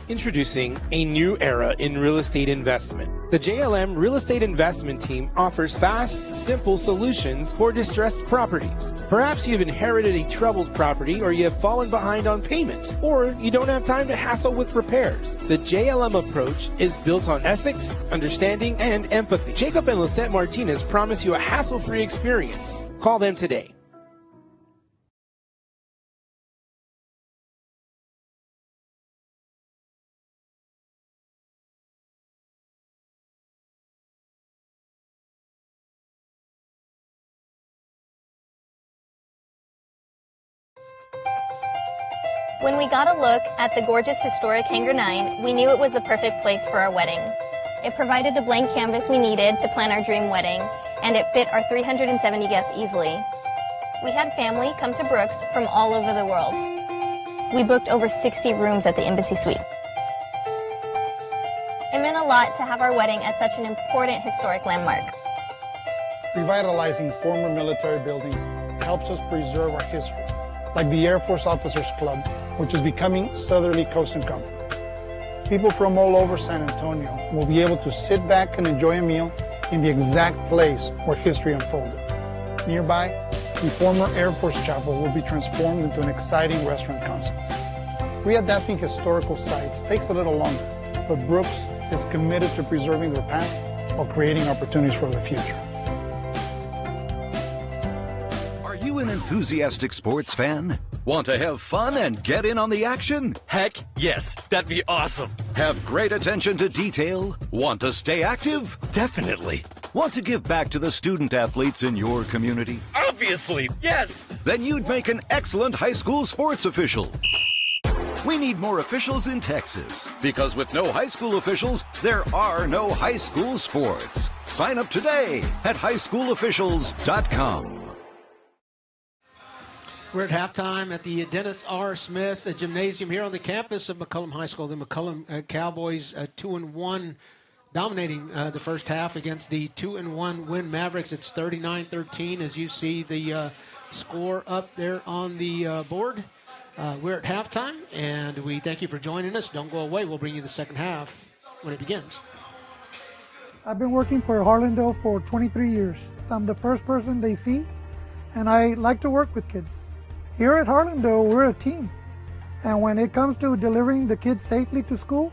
Introducing a new era in real estate investment. The JLM Real Estate Investment Team offers fast, simple solutions for distressed properties. Perhaps you've inherited a troubled property, or you have fallen behind on payments, or you don't have time to hassle with repairs. The JLM approach is built on ethics, understanding, and empathy. Jacob and Lisette Martinez promise you a hassle-free experience. Call them today. When we got a look at the gorgeous historic Hangar 9, we knew it was the perfect place for our wedding. It provided the blank canvas we needed to plan our dream wedding, and it fit our 370 guests easily. We had family come to Brooks from all over the world. We booked over 60 rooms at the Embassy Suite. It meant a lot to have our wedding at such an important historic landmark. Revitalizing former military buildings helps us preserve our history, like the Air Force Officers Club, which is becoming Southerly Coast and Comfort. People from all over San Antonio will be able to sit back and enjoy a meal in the exact place where history unfolded. Nearby, the former Air Force Chapel will be transformed into an exciting restaurant concept. Readapting historical sites takes a little longer, but Brooks is committed to preserving their past while creating opportunities for the future. Are you an enthusiastic sports fan? Want to have fun and get in on the action? Heck yes, that'd be awesome. Have great attention to detail? Want to stay active? Definitely. Want to give back to the student athletes in your community? Obviously, yes. Then you'd make an excellent high school sports official. We need more officials in Texas, because with no high school officials, there are no high school sports. Sign up today at highschoolofficials.com. We're at halftime at the Dennis R. Smith Gymnasium here on the campus of McCollum High School. The McCollum Cowboys 2-1, dominating the first half against the 2-1 Winn Mavericks. It's 39-13 as you see the score up there on the board. We're at halftime, and we thank you for joining us. Don't go away. We'll bring you the second half when it begins. I've been working for Harlandale for 23 years. I'm the first person they see, and I like to work with kids. Here at Harlandale, we're a team. And when it comes to delivering the kids safely to school,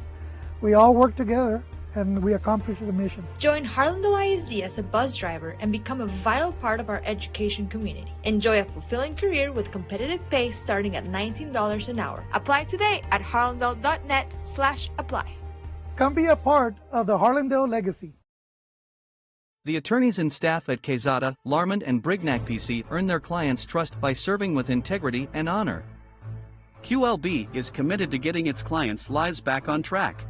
we all work together and we accomplish the mission. Join Harlandale ISD as a bus driver and become a vital part of our education community. Enjoy a fulfilling career with competitive pay starting at $19 an hour. Apply today at harlandale.net/apply. Come be a part of the Harlandale legacy. The attorneys and staff at Quezada, Larmond, and Brignac PC earn their clients' trust by serving with integrity and honor. QLB is committed to getting its clients' lives back on track.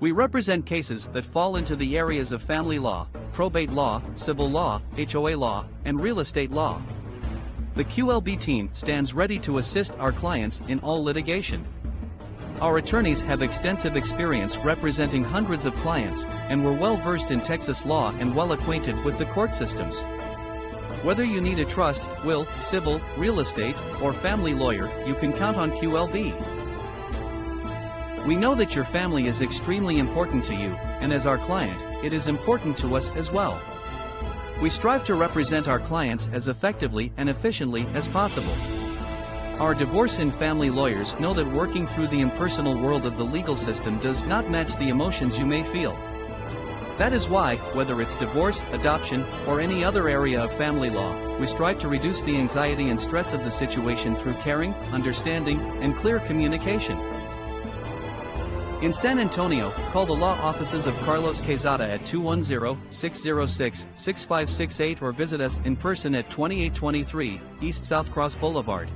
We represent cases that fall into the areas of family law, probate law, civil law, HOA law, and real estate law. The QLB team stands ready to assist our clients in all litigation. Our attorneys have extensive experience representing hundreds of clients, and we're well versed in Texas law and well acquainted with the court systems. Whether you need a trust, will, civil, real estate, or family lawyer, you can count on QLB. We know that your family is extremely important to you, and as our client, it is important to us as well. We strive to represent our clients as effectively and efficiently as possible. Our divorce and family lawyers know that working through the impersonal world of the legal system does not match the emotions you may feel. That is why, whether it's divorce, adoption, or any other area of family law, we strive to reduce the anxiety and stress of the situation through caring, understanding, and clear communication. In San Antonio, call the law offices of Carlos Quezada at 210-606-6568 or visit us in person at 2823 East South Cross Boulevard.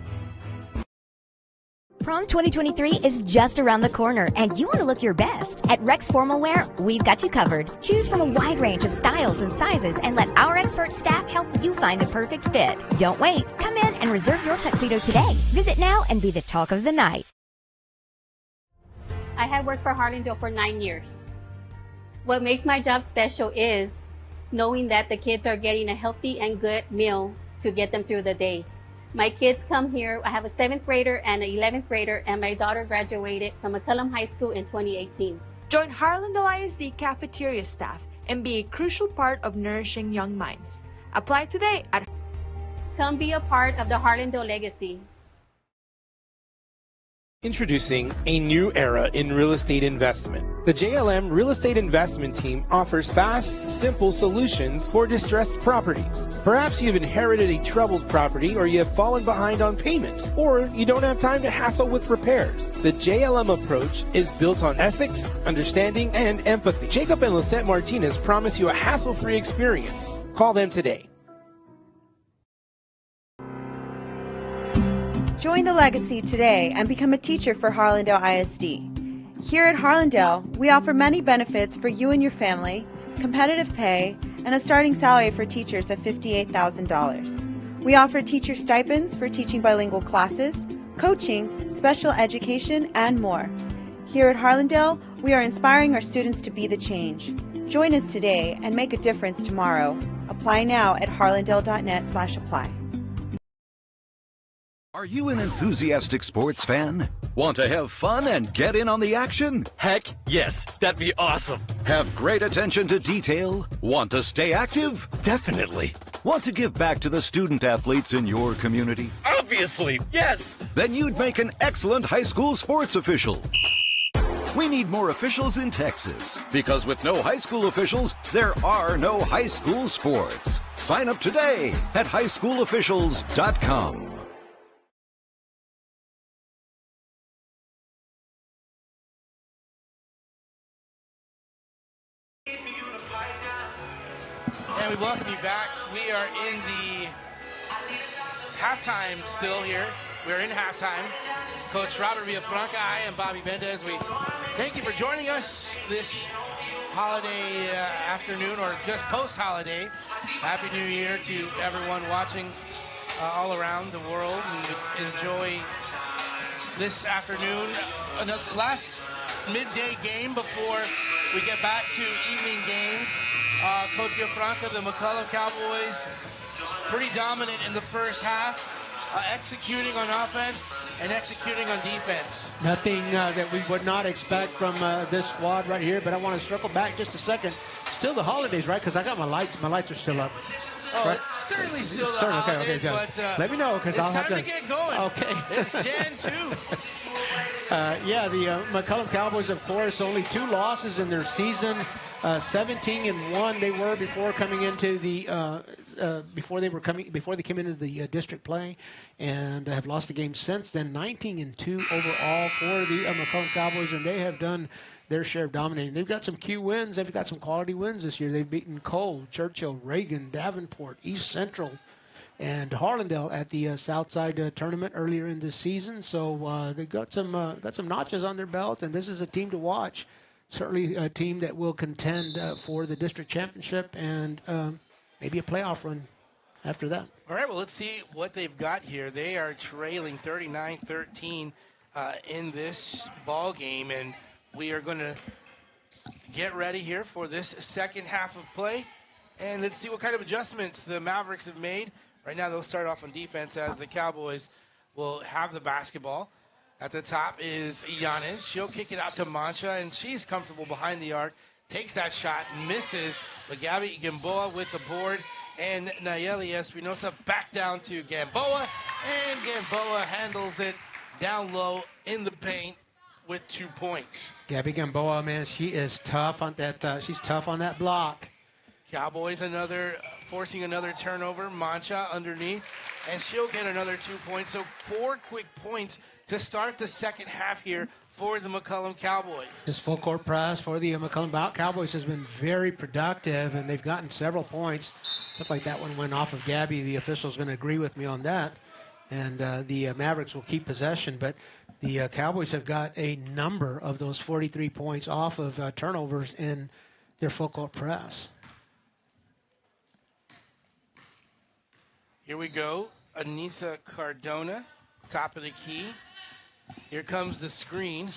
Prom 2023 is just around the corner, and you want to look your best. At Rex Formal Wear, we've got you covered. Choose from a wide range of styles and sizes and let our expert staff help you find the perfect fit. Don't wait. Come in and reserve your tuxedo today. Visit now and be the talk of the night. I have worked for Harlandale for 9 years. What makes my job special is knowing that the kids are getting a healthy and good meal to get them through the day. My kids come here. I have a 7th grader and an 11th grader, and my daughter graduated from McCollum High School in 2018. Join Harlandale ISD cafeteria staff and be a crucial part of nourishing young minds. Apply today at Come be a part of the Harlandale legacy. Introducing a new era in real estate investment. The JLM Real Estate Investment Team offers fast, simple solutions for distressed properties. Perhaps you've inherited a troubled property, or you have fallen behind on payments, or you don't have time to hassle with repairs. The JLM approach is built on ethics, understanding, and empathy. Jacob and Lisette Martinez promise you a hassle-free experience. Call them today. Join the legacy today and become a teacher for Harlandale ISD. Here at Harlandale, we offer many benefits for you and your family, competitive pay, and a starting salary for teachers of $58,000. We offer teacher stipends for teaching bilingual classes, coaching, special education, and more. Here at Harlandale, we are inspiring our students to be the change. Join us today and make a difference tomorrow. Apply now at harlandale.net/apply. Are you an enthusiastic sports fan? Want to have fun and get in on the action? Heck yes, that'd be awesome. Have great attention to detail? Want to stay active? Definitely. Want to give back to the student athletes in your community? Obviously. Obviously, yes. Then you'd make an excellent high school sports official. We need more officials in Texas, because with no high school officials, there are no high school sports. Sign up today at highschoolofficials.com. And we welcome you back. We are in the halftime still here. We're in halftime. Coach Robert Villafranca, I am Bobby Mendez. We thank you for joining us this holiday afternoon, or just post-holiday. Happy New Year to everyone watching all around the world, and enjoy this afternoon. Last midday game before we get back to evening games. Coach Villafranca, the McCollum Cowboys, pretty dominant in the first half, executing on offense and executing on defense. Nothing that we would not expect from this squad right here, but I want to circle back just a second. Still the holidays, right? Because I got my lights. My lights are still up. Oh, right? it's certainly still the Okay, holidays, yeah. but let me know, because I'll have to get going. Okay. It's Jan 2. Yeah, the McCollum Cowboys, of course, only 2 losses in their season. 17-1 they were before coming into the before they came into the district play, and have lost a game since then. 19-2 overall for the McCollum Cowboys, and they have done their share of dominating. They've got some key wins. They've got some quality wins this year. They've beaten Cole, Churchill, Reagan, Davenport, East Central, and Harlandale at the Southside tournament earlier in this season. So they've got some notches on their belt, and this is a team to watch. Certainly a team that will contend for the district championship and maybe a playoff run after that. All right, well, let's see what they've got here. They are trailing 39-13 in this ball game, and we are going to get ready here for this second half of play. And let's see what kind of adjustments the Mavericks have made. Right now, they'll start off on defense as the Cowboys will have the basketball. At the top is Yanis. She'll kick it out to Mancha, and she's comfortable behind the arc. Takes that shot, misses. But Gabby Gamboa with the board, and Nayeli Espinosa back down to Gamboa, and Gamboa handles it down low in the paint with 2 points. Gabby Gamboa, man, she is tough on that. She's tough on that block. Cowboys forcing another turnover. Mancha underneath, and she'll get another 2 points. So 4 quick points to start the second half here for the McCollum Cowboys. This full court press for the McCollum Cowboys has been very productive, and they've gotten several points. Looked like that one went off of Gabby. The official's going to agree with me on that. And the Mavericks will keep possession, but the Cowboys have got a number of those 43 points off of turnovers in their full court press. Here we go. Anissa Cardona, top of the key. Here comes the screen.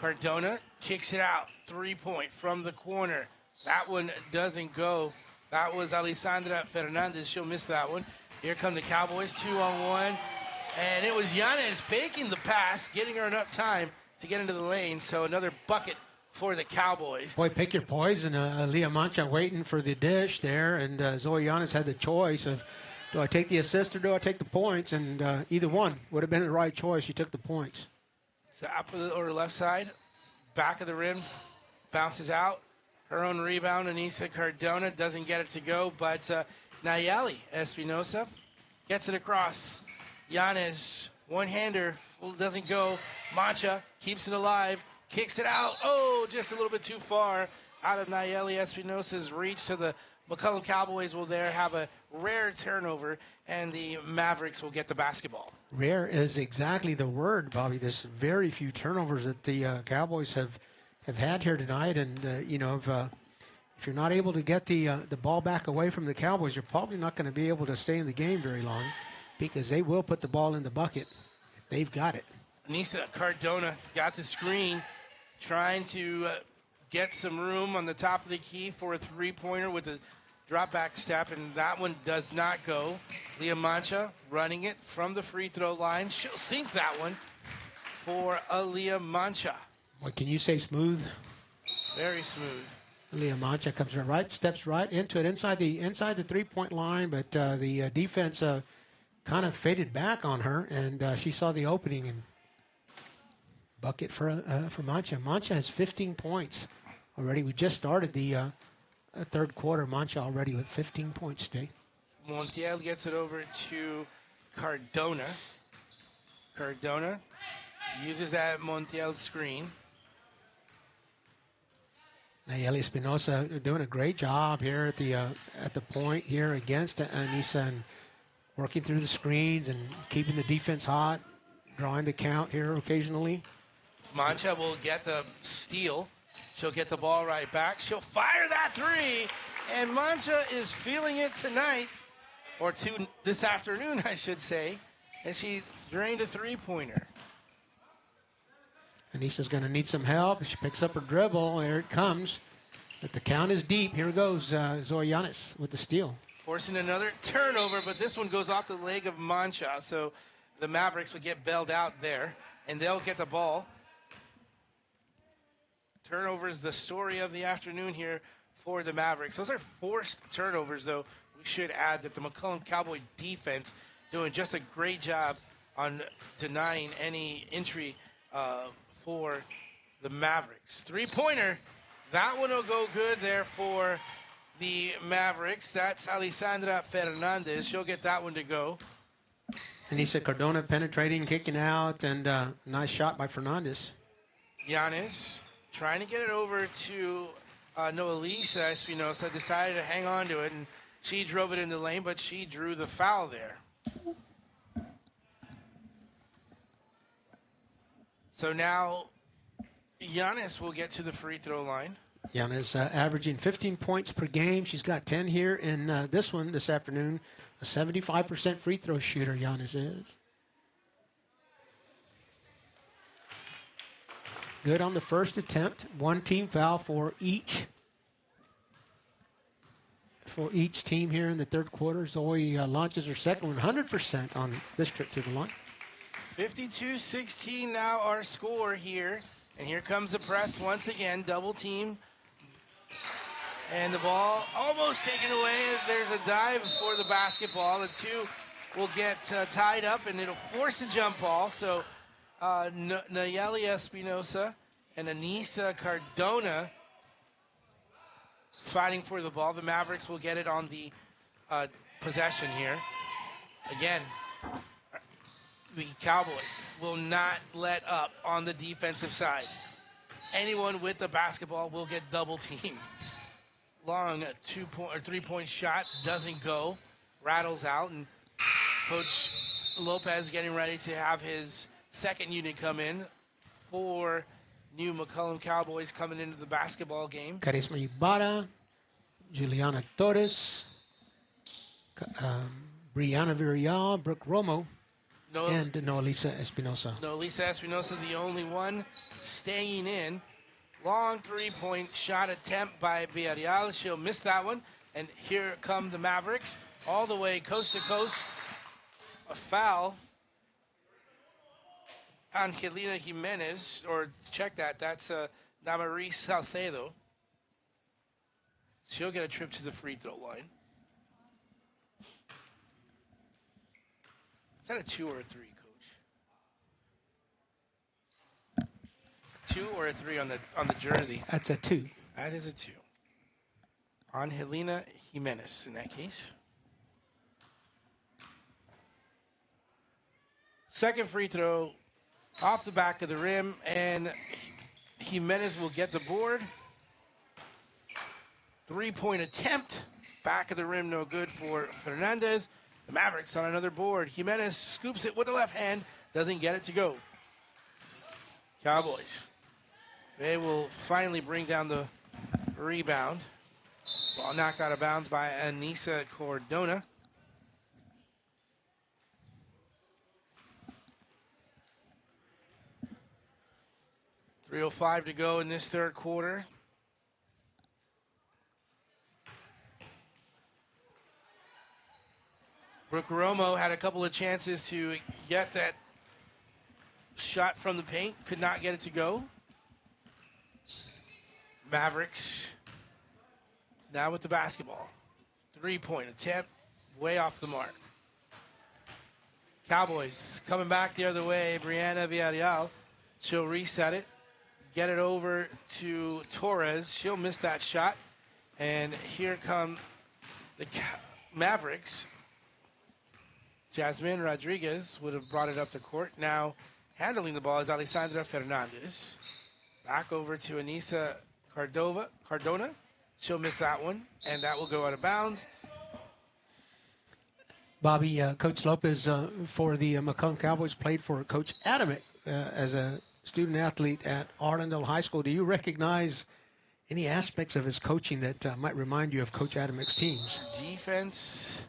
Cardona kicks it out. 3-point from the corner. That one doesn't go. That was Alessandra Fernandez. She'll miss that one. Here come the Cowboys, 2-on-1. And it was Yanis faking the pass, getting her enough time to get into the lane. So another bucket for the Cowboys. Boy, pick your poison. Leah Mancha waiting for the dish there. And Zoe Yanis had the choice of, do I take the assist or do I take the points? And either one would have been the right choice. She took the points. So up or left side, back of the rim, bounces out. Her own rebound, Anissa Cardona doesn't get it to go, but Nayeli Espinosa gets it across. Yanis, one-hander, doesn't go. Mancha keeps it alive, kicks it out. Oh, just a little bit too far out of Nayeli Espinosa's reach. So the McCollum Cowboys will there have a rare turnover, and the Mavericks will get the basketball. Rare is exactly the word, Bobby. There's very few turnovers that the Cowboys have had here tonight, and if you're not able to get the ball back away from the Cowboys, you're probably not going to be able to stay in the game very long, because they will put the ball in the bucket if they've got it. Anissa Cardona got the screen, trying to get some room on the top of the key for a three-pointer with a drop-back step, and that one does not go. Leah Mancha running it from the free throw line. She'll sink that one for Leah Mancha. What can you say? Smooth. Very smooth. Leah Mancha comes right, steps right into it inside the 3-point line, but the defense kind of faded back on her, and she saw the opening and bucket for Mancha. Mancha has 15 points already. We just started the third quarter. Mancha already with 15 points today. Montiel gets it over to Cardona. Cardona uses that Montiel screen. Nayeli Espinosa doing a great job here at the point here against Anissa, and working through the screens and keeping the defense hot, drawing the count here occasionally. Mancha will get the steal. She'll get the ball right back. She'll fire that three, and Mancha is feeling it tonight, or this afternoon, I should say, and she drained a three-pointer. Anissa's going to need some help. She picks up her dribble. There it comes. But the count is deep. Here goes Zoe Yanis with the steal. Forcing another turnover, but this one goes off the leg of Mancha, so the Mavericks would get bailed out there, and they'll get the ball. Turnover is the story of the afternoon here for the Mavericks. Those are forced turnovers, though. We should add that the McCollum Cowboy defense doing just a great job on denying any entry for the Mavericks. Three-pointer, that one will go good there for the Mavericks. That's Alessandra Fernandez. She'll get that one to go. Anissa Cardona penetrating, kicking out, and nice shot by Fernandez. Giannis trying to get it over to Noelisa Espinosa, decided to hang on to it, and she drove it in the lane, but she drew the foul there. So now Giannis will get to the free throw line. Giannis averaging 15 points per game. She's got 10 here in this one this afternoon. A 75% free throw shooter, Giannis is. Good on the first attempt. One team foul for each team here in the third quarter. Zoe launches her second 100% on this trip to the line. 52-16 now our score here. And here comes the press once again, double team. And the ball almost taken away. There's a dive for the basketball. The two will get tied up, and it'll force a jump ball. So Nayeli Espinosa and Anissa Cardona fighting for the ball. The Mavericks will get it on the possession here. Again, the Cowboys will not let up on the defensive side. Anyone with the basketball will get double teamed. Long 2-point or 3-point shot doesn't go, rattles out, and Coach Lopez getting ready to have his second unit come in for new McCollum Cowboys coming into the basketball game. Carisma Ibarra, Juliana Torres, Brianna Villarreal, Brooke Romo, and Noelisa Espinosa. Noelisa Espinosa, the only one staying in. Long 3-point shot attempt by Villarreal. She'll miss that one. And here come the Mavericks all the way coast to coast. A foul. Angelina Jimenez, or check that. That's Namaris Salcedo. She'll get a trip to the free throw line. Is that a 2 or a 3, Coach? A 2 or a 3 on the jersey? That's a 2. That is a 2. Angelina Jimenez in that case. Second free throw off the back of the rim, and Jimenez will get the board. 3-point attempt. Back of the rim, no good for Fernandez. The Mavericks on another board. Jimenez scoops it with the left hand. Doesn't get it to go. Cowboys. They will finally bring down the rebound. Ball knocked out of bounds by Anissa Cardona. .305 to go in this third quarter. Brooke Romo had a couple of chances to get that shot from the paint. Could not get it to go. Mavericks now with the basketball. 3-point attempt, way off the mark. Cowboys coming back the other way. Brianna Villarreal. She'll reset it. Get it over to Torres. She'll miss that shot. And here come the Mavericks. Jasmine Rodriguez would have brought it up the court. Now handling the ball is Alessandra Fernandez. Back over to Anissa Cardona. She'll miss that one, and that will go out of bounds. Bobby, Coach Lopez for the McCollum Cowboys played for Coach Adamick as a student athlete at Arlington High School. Do you recognize any aspects of his coaching that might remind you of Coach Adamick's teams? Defense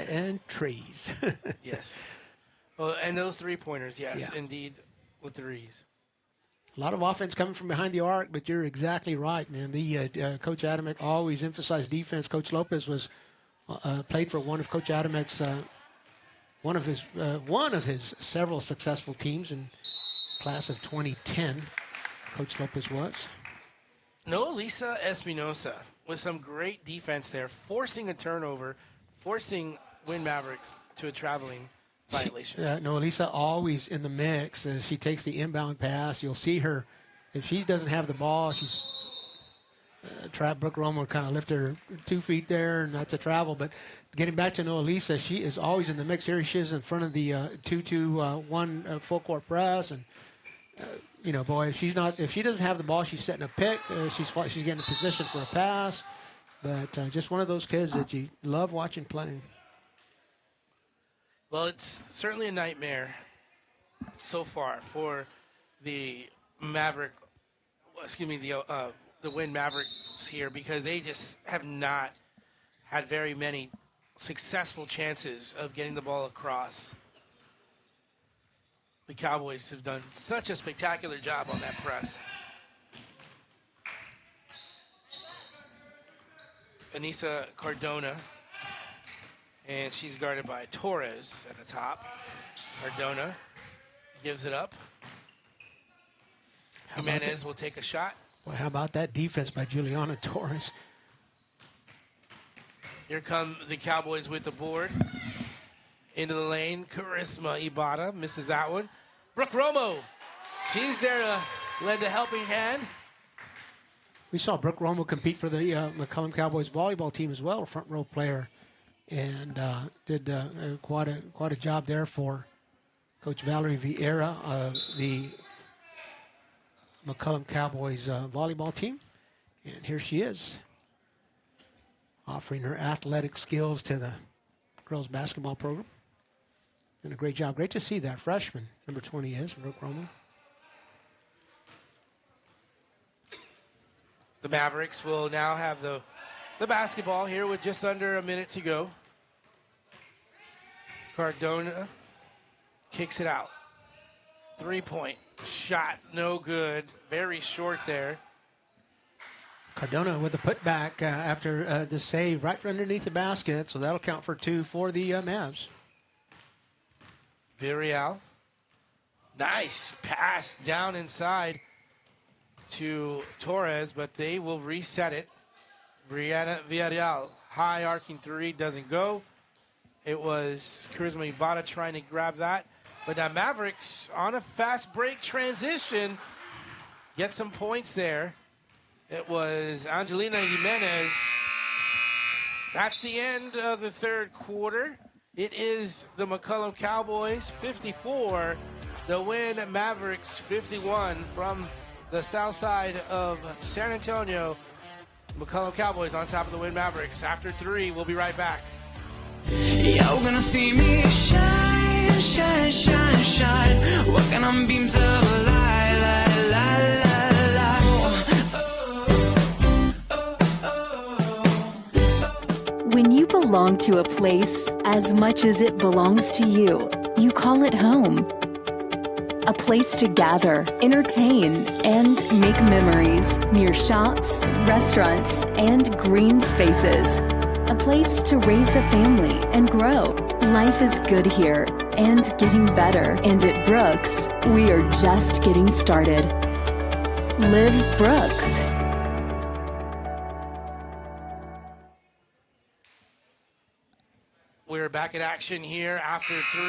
and trees. Yes. Well, and those three-pointers, yes, indeed, with threes. A lot of offense coming from behind the arc, but you're exactly right, man. The Coach Adamick always emphasized defense. Coach Lopez was played for one of Coach Adamick's one of his several successful teams in class of 2010. Coach Lopez was. Noelisa Espinosa with some great defense there, forcing a turnover, forcing Winn Mavericks to a traveling violation. Noelisa always in the mix. As she takes the inbound pass, you'll see her. If she doesn't have the ball, she's Brooke Romo kind of lifted her 2 feet there, and that's a travel. But getting back to Noelisa, she is always in the mix. Here she is in front of the 2-2-1 full court press, and boy, if she doesn't have the ball, she's setting a pick. She's getting a position for a pass. But just one of those kids that you love watching playing. Well, it's certainly a nightmare so far for the the Winn Mavericks here, because they just have not had very many successful chances of getting the ball across. The Cowboys have done such a spectacular job on that press. Anissa Cardona, and she's guarded by Torres at the top. Cardona gives it up. Jimenez will take a shot. Well, how about that defense by Juliana Torres? Here come the Cowboys with the board. Into the lane, Charisma Ibata misses that one. Brooke Romo, she's there to lend a helping hand. We saw Brooke Romo compete for the McCollum Cowboys volleyball team as well, a front row player, and did quite a job there for Coach Valerie Vieira of the McCollum Cowboys volleyball team. And here she is, offering her athletic skills to the girls basketball program. Doing a great job. Great to see that freshman, number 20 is, Brooke Romo. The Mavericks will now have the basketball here with just under a minute to go. Cardona kicks it out. 3-point shot, no good. Very short there. Cardona with a putback after the save right underneath the basket, so that'll count for 2 for the Mavs. Villarreal. Nice pass down inside to Torres, but they will reset it. Brianna Villarreal, high arcing three, doesn't go. It was Charisma Ibata trying to grab that. But now Mavericks on a fast break transition get some points there. It was Angelina Jimenez. That's the end of the third quarter. It is the McCollum Cowboys 54, the Winn Mavericks 51 from the south side of San Antonio. McCollum Cowboys on top of the Winn Mavericks. After 3, we'll be right back. You're gonna see me shine, shine, shine, shine. Walking on beams of light, light, light, light. When you belong to a place as much as it belongs to you, you call it home. A place to gather, entertain, and make memories near shops, restaurants, and green spaces. A place to raise a family and grow. Life is good here and getting better. And at Brooks, we are just getting started. Live Brooks. We're We're back in action here after 3.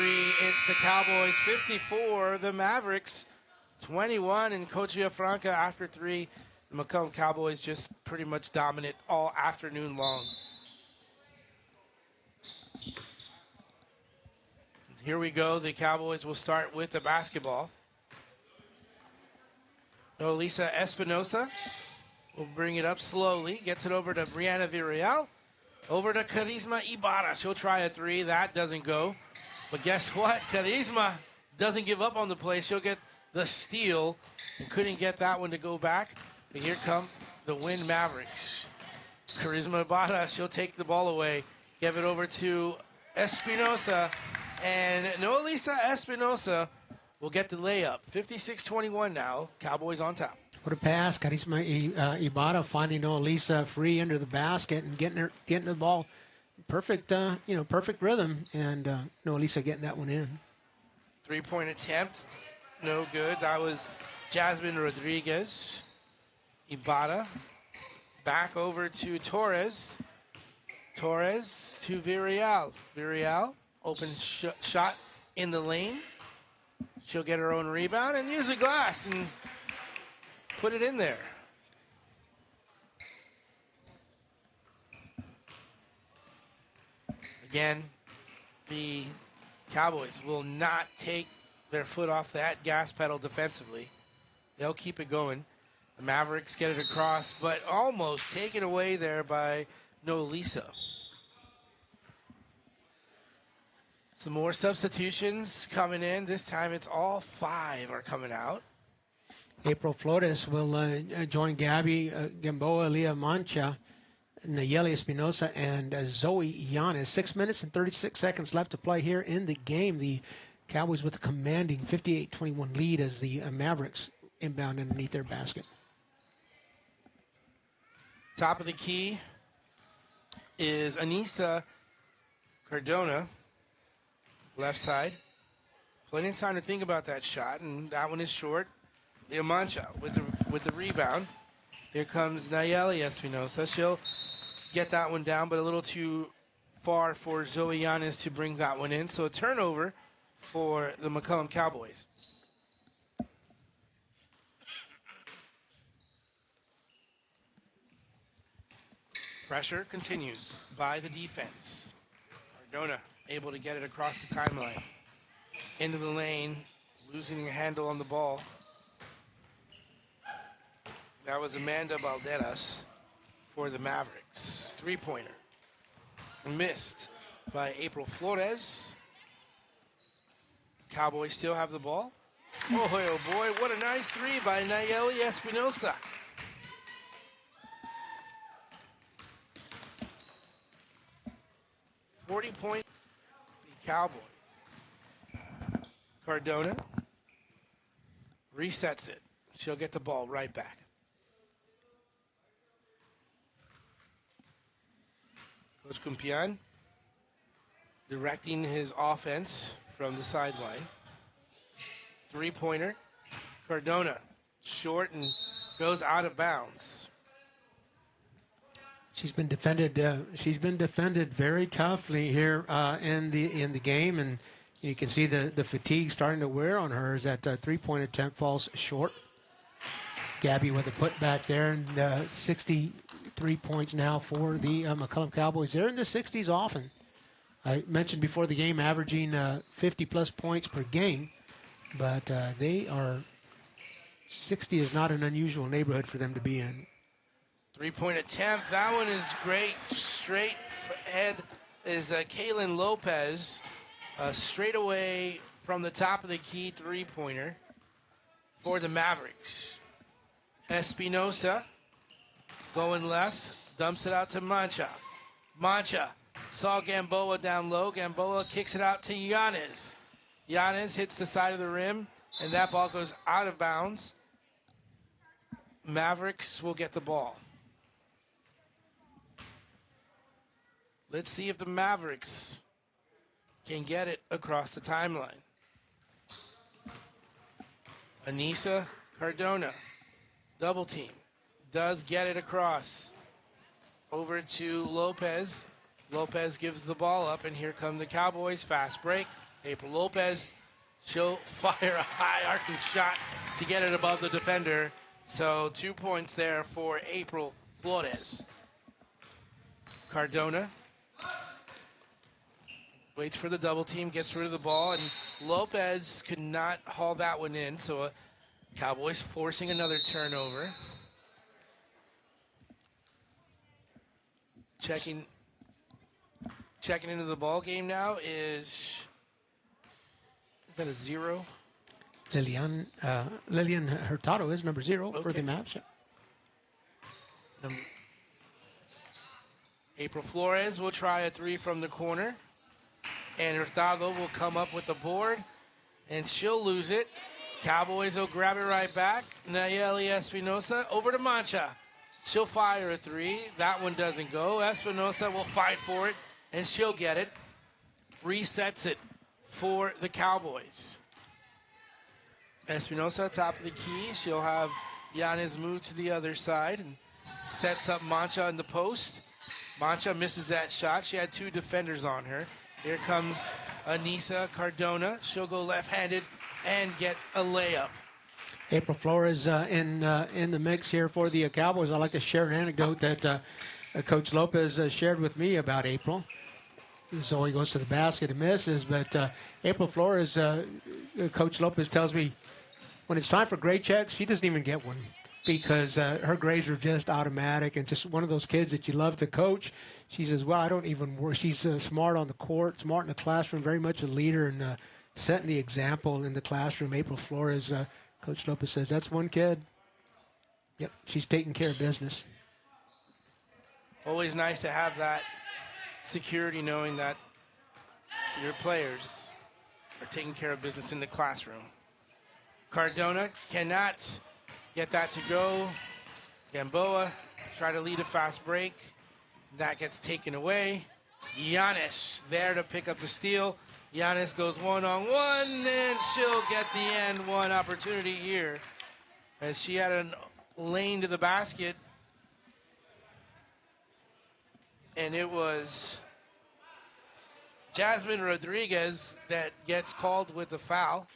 It's the Cowboys 54, the Mavericks 21, and Coach Villafranca after 3. The McCollum Cowboys just pretty much dominant all afternoon long. Here we go. The Cowboys will start with the basketball. Nolisa Espinosa will bring it up slowly. Gets it over to Brianna Villarreal. Over to Charisma Ibarra. She'll try a 3. That doesn't go. But guess what? Charisma doesn't give up on the play. She'll get the steal. And couldn't get that one to go back. But here come the Winn Mavericks. Charisma Ibarra. She'll take the ball away. Give it over to Espinosa. And Nolisa Espinosa will get the layup. 56-21 now. Cowboys on top. What a pass. Charisma Ibarra finding Nolisa free under the basket and getting the ball. Perfect, perfect rhythm. And Nolisa getting that one in. 3-point attempt. No good. That was Jasmine Rodriguez. Ibarra. Back over to Torres. Torres to Villarreal. Villarreal. Open shot in the lane. She'll get her own rebound and use the glass and put it in there. Again, the Cowboys will not take their foot off that gas pedal defensively. They'll keep it going. The Mavericks get it across, but almost taken away there by Nolisa. Some more substitutions coming in. This time it's all 5 are coming out. April Flores will join Gabby Gamboa, Leah Mancha, Nayeli Espinosa, and Zoe Yanes. 6 minutes and 36 seconds left to play here in the game. The Cowboys with a commanding 58-21 lead as the Mavericks inbound underneath their basket. Top of the key is Anissa Cardona, left side. Plenty of time to think about that shot, and that one is short. Leah Mancha with the rebound. Here comes Nayeli Espinosa. She'll get that one down, but a little too far for Zoe Yanes to bring that one in. So a turnover for the McCollum Cowboys. Pressure continues by the defense. Cardona able to get it across the timeline. Into the lane, losing a handle on the ball. That was Amanda Balderas for the Mavericks. 3-pointer. Missed by April Flores. Cowboys still have the ball. Oh boy, what a nice 3 by Nayeli Espinosa. .40 the Cowboys. Cardona resets it. She'll get the ball right back. Coach Kumpian directing his offense from the sideline. 3-pointer. Cardona short and goes out of bounds. She's been defended. She's been defended very toughly here in the game, and you can see the fatigue starting to wear on her as that 3-point attempt falls short. Gabby with a putback there, and 63 points now for the McCollum Cowboys. They're in the 60s often. I mentioned before the game averaging 50-plus points per game, but 60 is not an unusual neighborhood for them to be in. 3-point attempt. That one is great. Straight head is Kaylin Lopez. Straight away from the top of the key 3-pointer for the Mavericks. Espinosa going left. Dumps it out to Mancha. Mancha saw Gamboa down low. Gamboa kicks it out to Yanes. Yanes hits the side of the rim, and that ball goes out of bounds. Mavericks will get the ball. Let's see if the Mavericks can get it across the timeline. Anissa Cardona, double team, does get it across. Over to Lopez. Lopez gives the ball up, and here come the Cowboys. Fast break. April Lopez, she'll fire a high arcing shot to get it above the defender. So 2 points there for April Flores. Cardona waits for the double team, gets rid of the ball, and Lopez could not haul that one in. So Cowboys forcing another turnover. Checking into the ball game now is that a 0? Lillian Hurtado is number 0 for the Mavs. April Flores will try a 3 from the corner. And Hurtado will come up with the board. And she'll lose it. Cowboys will grab it right back. Nayeli Espinosa over to Mancha. She'll fire a 3. That one doesn't go. Espinosa will fight for it. And she'll get it. Resets it for the Cowboys. Espinosa, top of the key. She'll have Yanez move to the other side and sets up Mancha in the post. Mancha misses that shot. She had 2 defenders on her. Here comes Anissa Cardona. She'll go left-handed and get a layup. April Flores in the mix here for the Cowboys. I'd like to share an anecdote that Coach Lopez shared with me about April. Zoe goes to the basket and misses, but April Flores, Coach Lopez tells me when it's time for grade checks, she doesn't even get one because her grades are just automatic and just one of those kids that you love to coach. She says, well, I don't even work. She's smart on the court, smart in the classroom, very much a leader and setting the example in the classroom. April Flores, Coach Lopez says, that's one kid. Yep, she's taking care of business. Always nice to have that security knowing that your players are taking care of business in the classroom. Cardona cannot get that to go. Gamboa try to lead a fast break. That gets taken away. Giannis there to pick up the steal. Giannis goes one-on-one, and she'll get the end one opportunity here as she had a lane to the basket. And it was Jasmine Rodriguez that gets called with the foul.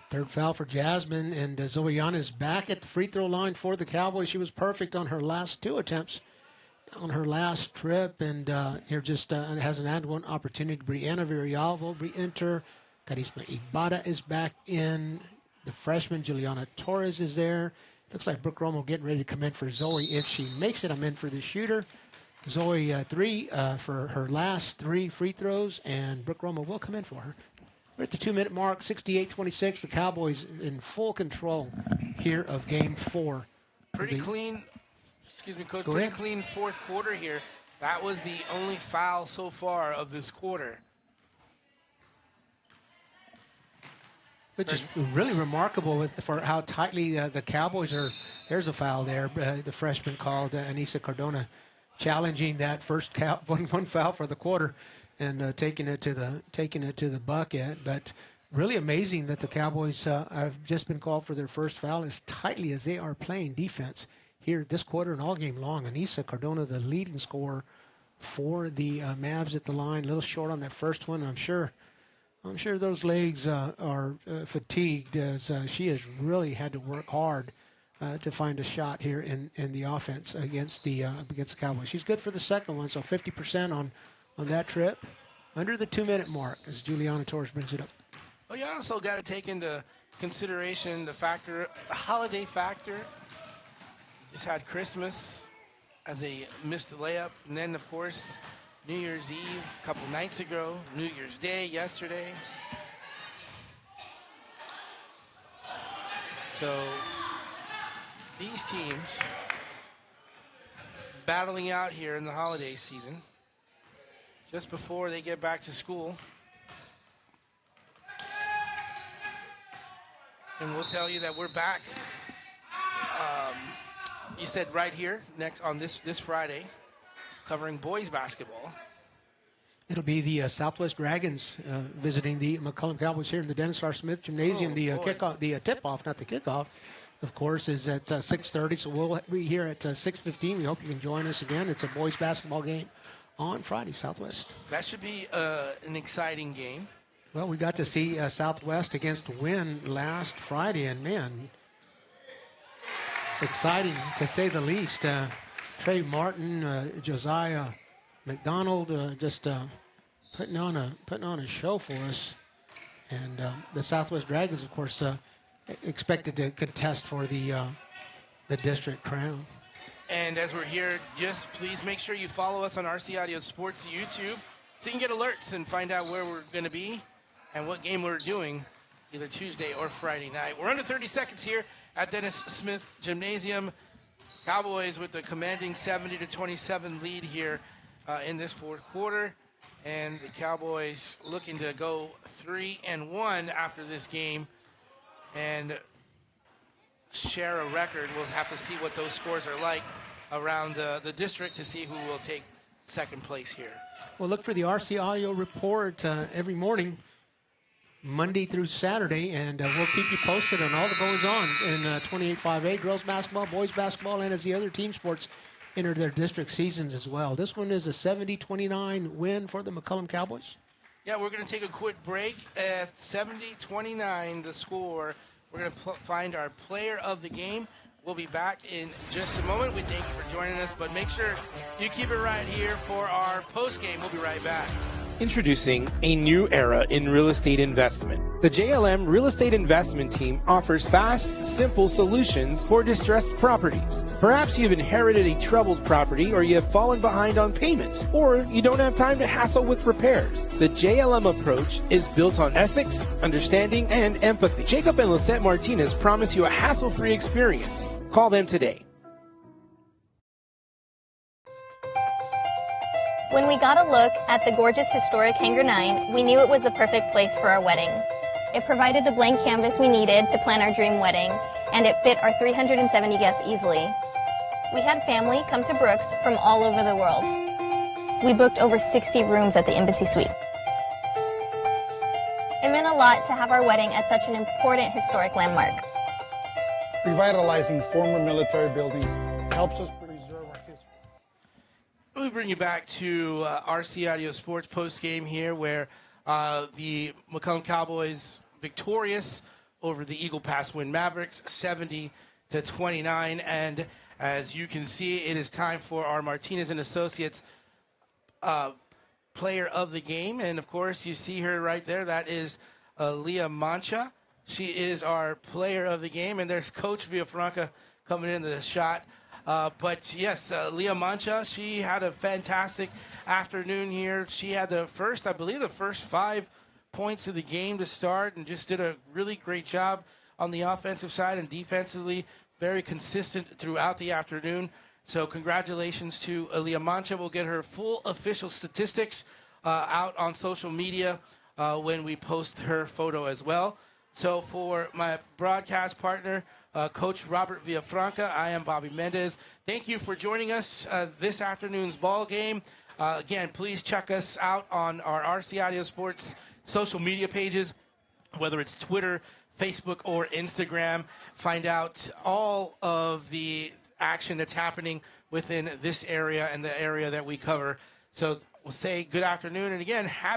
Third foul for Jasmine, and Zoe Yanez back at the free throw line for the Cowboys. She was perfect on her last 2 attempts on her last trip, and here just has an and one opportunity. Brianna Villalba re-enter. Carisma Ibarra is back in. The freshman Juliana Torres is there. Looks like Brooke Romo getting ready to come in for Zoe. If she makes it, I'm in for the shooter. Zoe 3 for her last 3 free throws, and Brooke Romo will come in for her. We're at the 2-minute mark, 68-26. The Cowboys in full control here of Game 4. Pretty clean, excuse me, Coach, pretty clean fourth quarter here. That was the only foul so far of this quarter. Which is really remarkable for how tightly the Cowboys are. There's a foul there. The freshman called Anissa Cardona, challenging that first one foul for the quarter, and taking it to the bucket. But really amazing that the Cowboys have just been called for their first foul as tightly as they are playing defense here this quarter and all game long. Anissa Cardona, the leading scorer for the Mavs at the line, a little short on that first one. I'm sure those legs are fatigued as she has really had to work hard to find a shot here in the offense against the Cowboys. She's good for the second one, so 50% on that trip. Under the 2-minute mark as Juliana Torres brings it up. Well, you also got to take into consideration the holiday factor. Just had Christmas as a missed layup, and then, of course, New Year's Eve a couple nights ago, New Year's Day yesterday. So these teams battling out here in the holiday season just before they get back to school. And we'll tell you that we're back. You said right here next on this Friday, covering boys basketball. It'll be the Southwest Dragons visiting the McCollum Cowboys here in the Dennis R. Smith Gymnasium. The tip-off, not the kickoff, of course, is at 6:30. So we'll be here at 6:15. We hope you can join us again. It's a boys basketball game on Friday, Southwest. That should be an exciting game. Well, we got to see Southwest against Winn last Friday, and man, exciting to say the least. Trey Martin, Josiah McDonald, just putting on a show for us, and the Southwest Dragons, of course, expected to contest for the district crown. And as we're here, just please make sure you follow us on RC Audio Sports YouTube so you can get alerts and find out where we're going to be and what game we're doing either Tuesday or Friday night. We're under 30 seconds here at Dennis Smith Gymnasium. Cowboys with the commanding 70-27 lead here in this fourth quarter. And the Cowboys looking to go 3-1 after this game and share a record. We'll have to see what those scores are like around the district to see who will take second place here. Well, look for the RC Audio report every morning, Monday through Saturday, and we'll keep you posted on all the goings on in 28-5A, girls basketball, boys basketball, and as the other team sports enter their district seasons as well. This one is a 70-29 win for the McCollum Cowboys. Yeah, we're going to take a quick break. At 70-29, the score. We're going to find our player of the game. We'll be back in just a moment. We thank you for joining us, but make sure you keep it right here for our post game. We'll be right back. Introducing a new era in real estate investment. The JLM Real Estate Investment Team offers fast, simple solutions for distressed properties. Perhaps you've inherited a troubled property, or you have fallen behind on payments, or you don't have time to hassle with repairs. The JLM approach is built on ethics, understanding, and empathy. Jacob and Lisette Martinez promise you a hassle-free experience. Call them today. When we got a look at the gorgeous historic Hangar 9, we knew it was the perfect place for our wedding. It provided the blank canvas we needed to plan our dream wedding, and it fit our 370 guests easily. We had family come to Brooks from all over the world. We booked over 60 rooms at the Embassy Suite. It meant a lot to have our wedding at such an important historic landmark. Revitalizing former military buildings helps us preserve our history. We bring you back to RC Audio Sports post game here, where the McCollum Cowboys victorious over the Eagle Pass Winn Mavericks, 70-29. And as you can see, it is time for our Martinez and Associates player of the game. And of course, you see her right there. That is Leah Mancha. She is our player of the game. And there's Coach Villafranca coming into the shot. But yes, Leah Mancha, she had a fantastic afternoon here. She had the first 5 points of the game to start and just did a really great job on the offensive side, and defensively very consistent throughout the afternoon. So congratulations to Leah Mancha. We'll get her full official statistics out on social media when we post her photo as well. So for my broadcast partner, Coach Robert Villafranca, I am Bobby Mendez. Thank you for joining us this afternoon's ball game. Again, please check us out on our RC Audio Sports social media pages, whether it's Twitter, Facebook, or Instagram. Find out all of the action that's happening within this area and the area that we cover. So we'll say good afternoon, and again, happy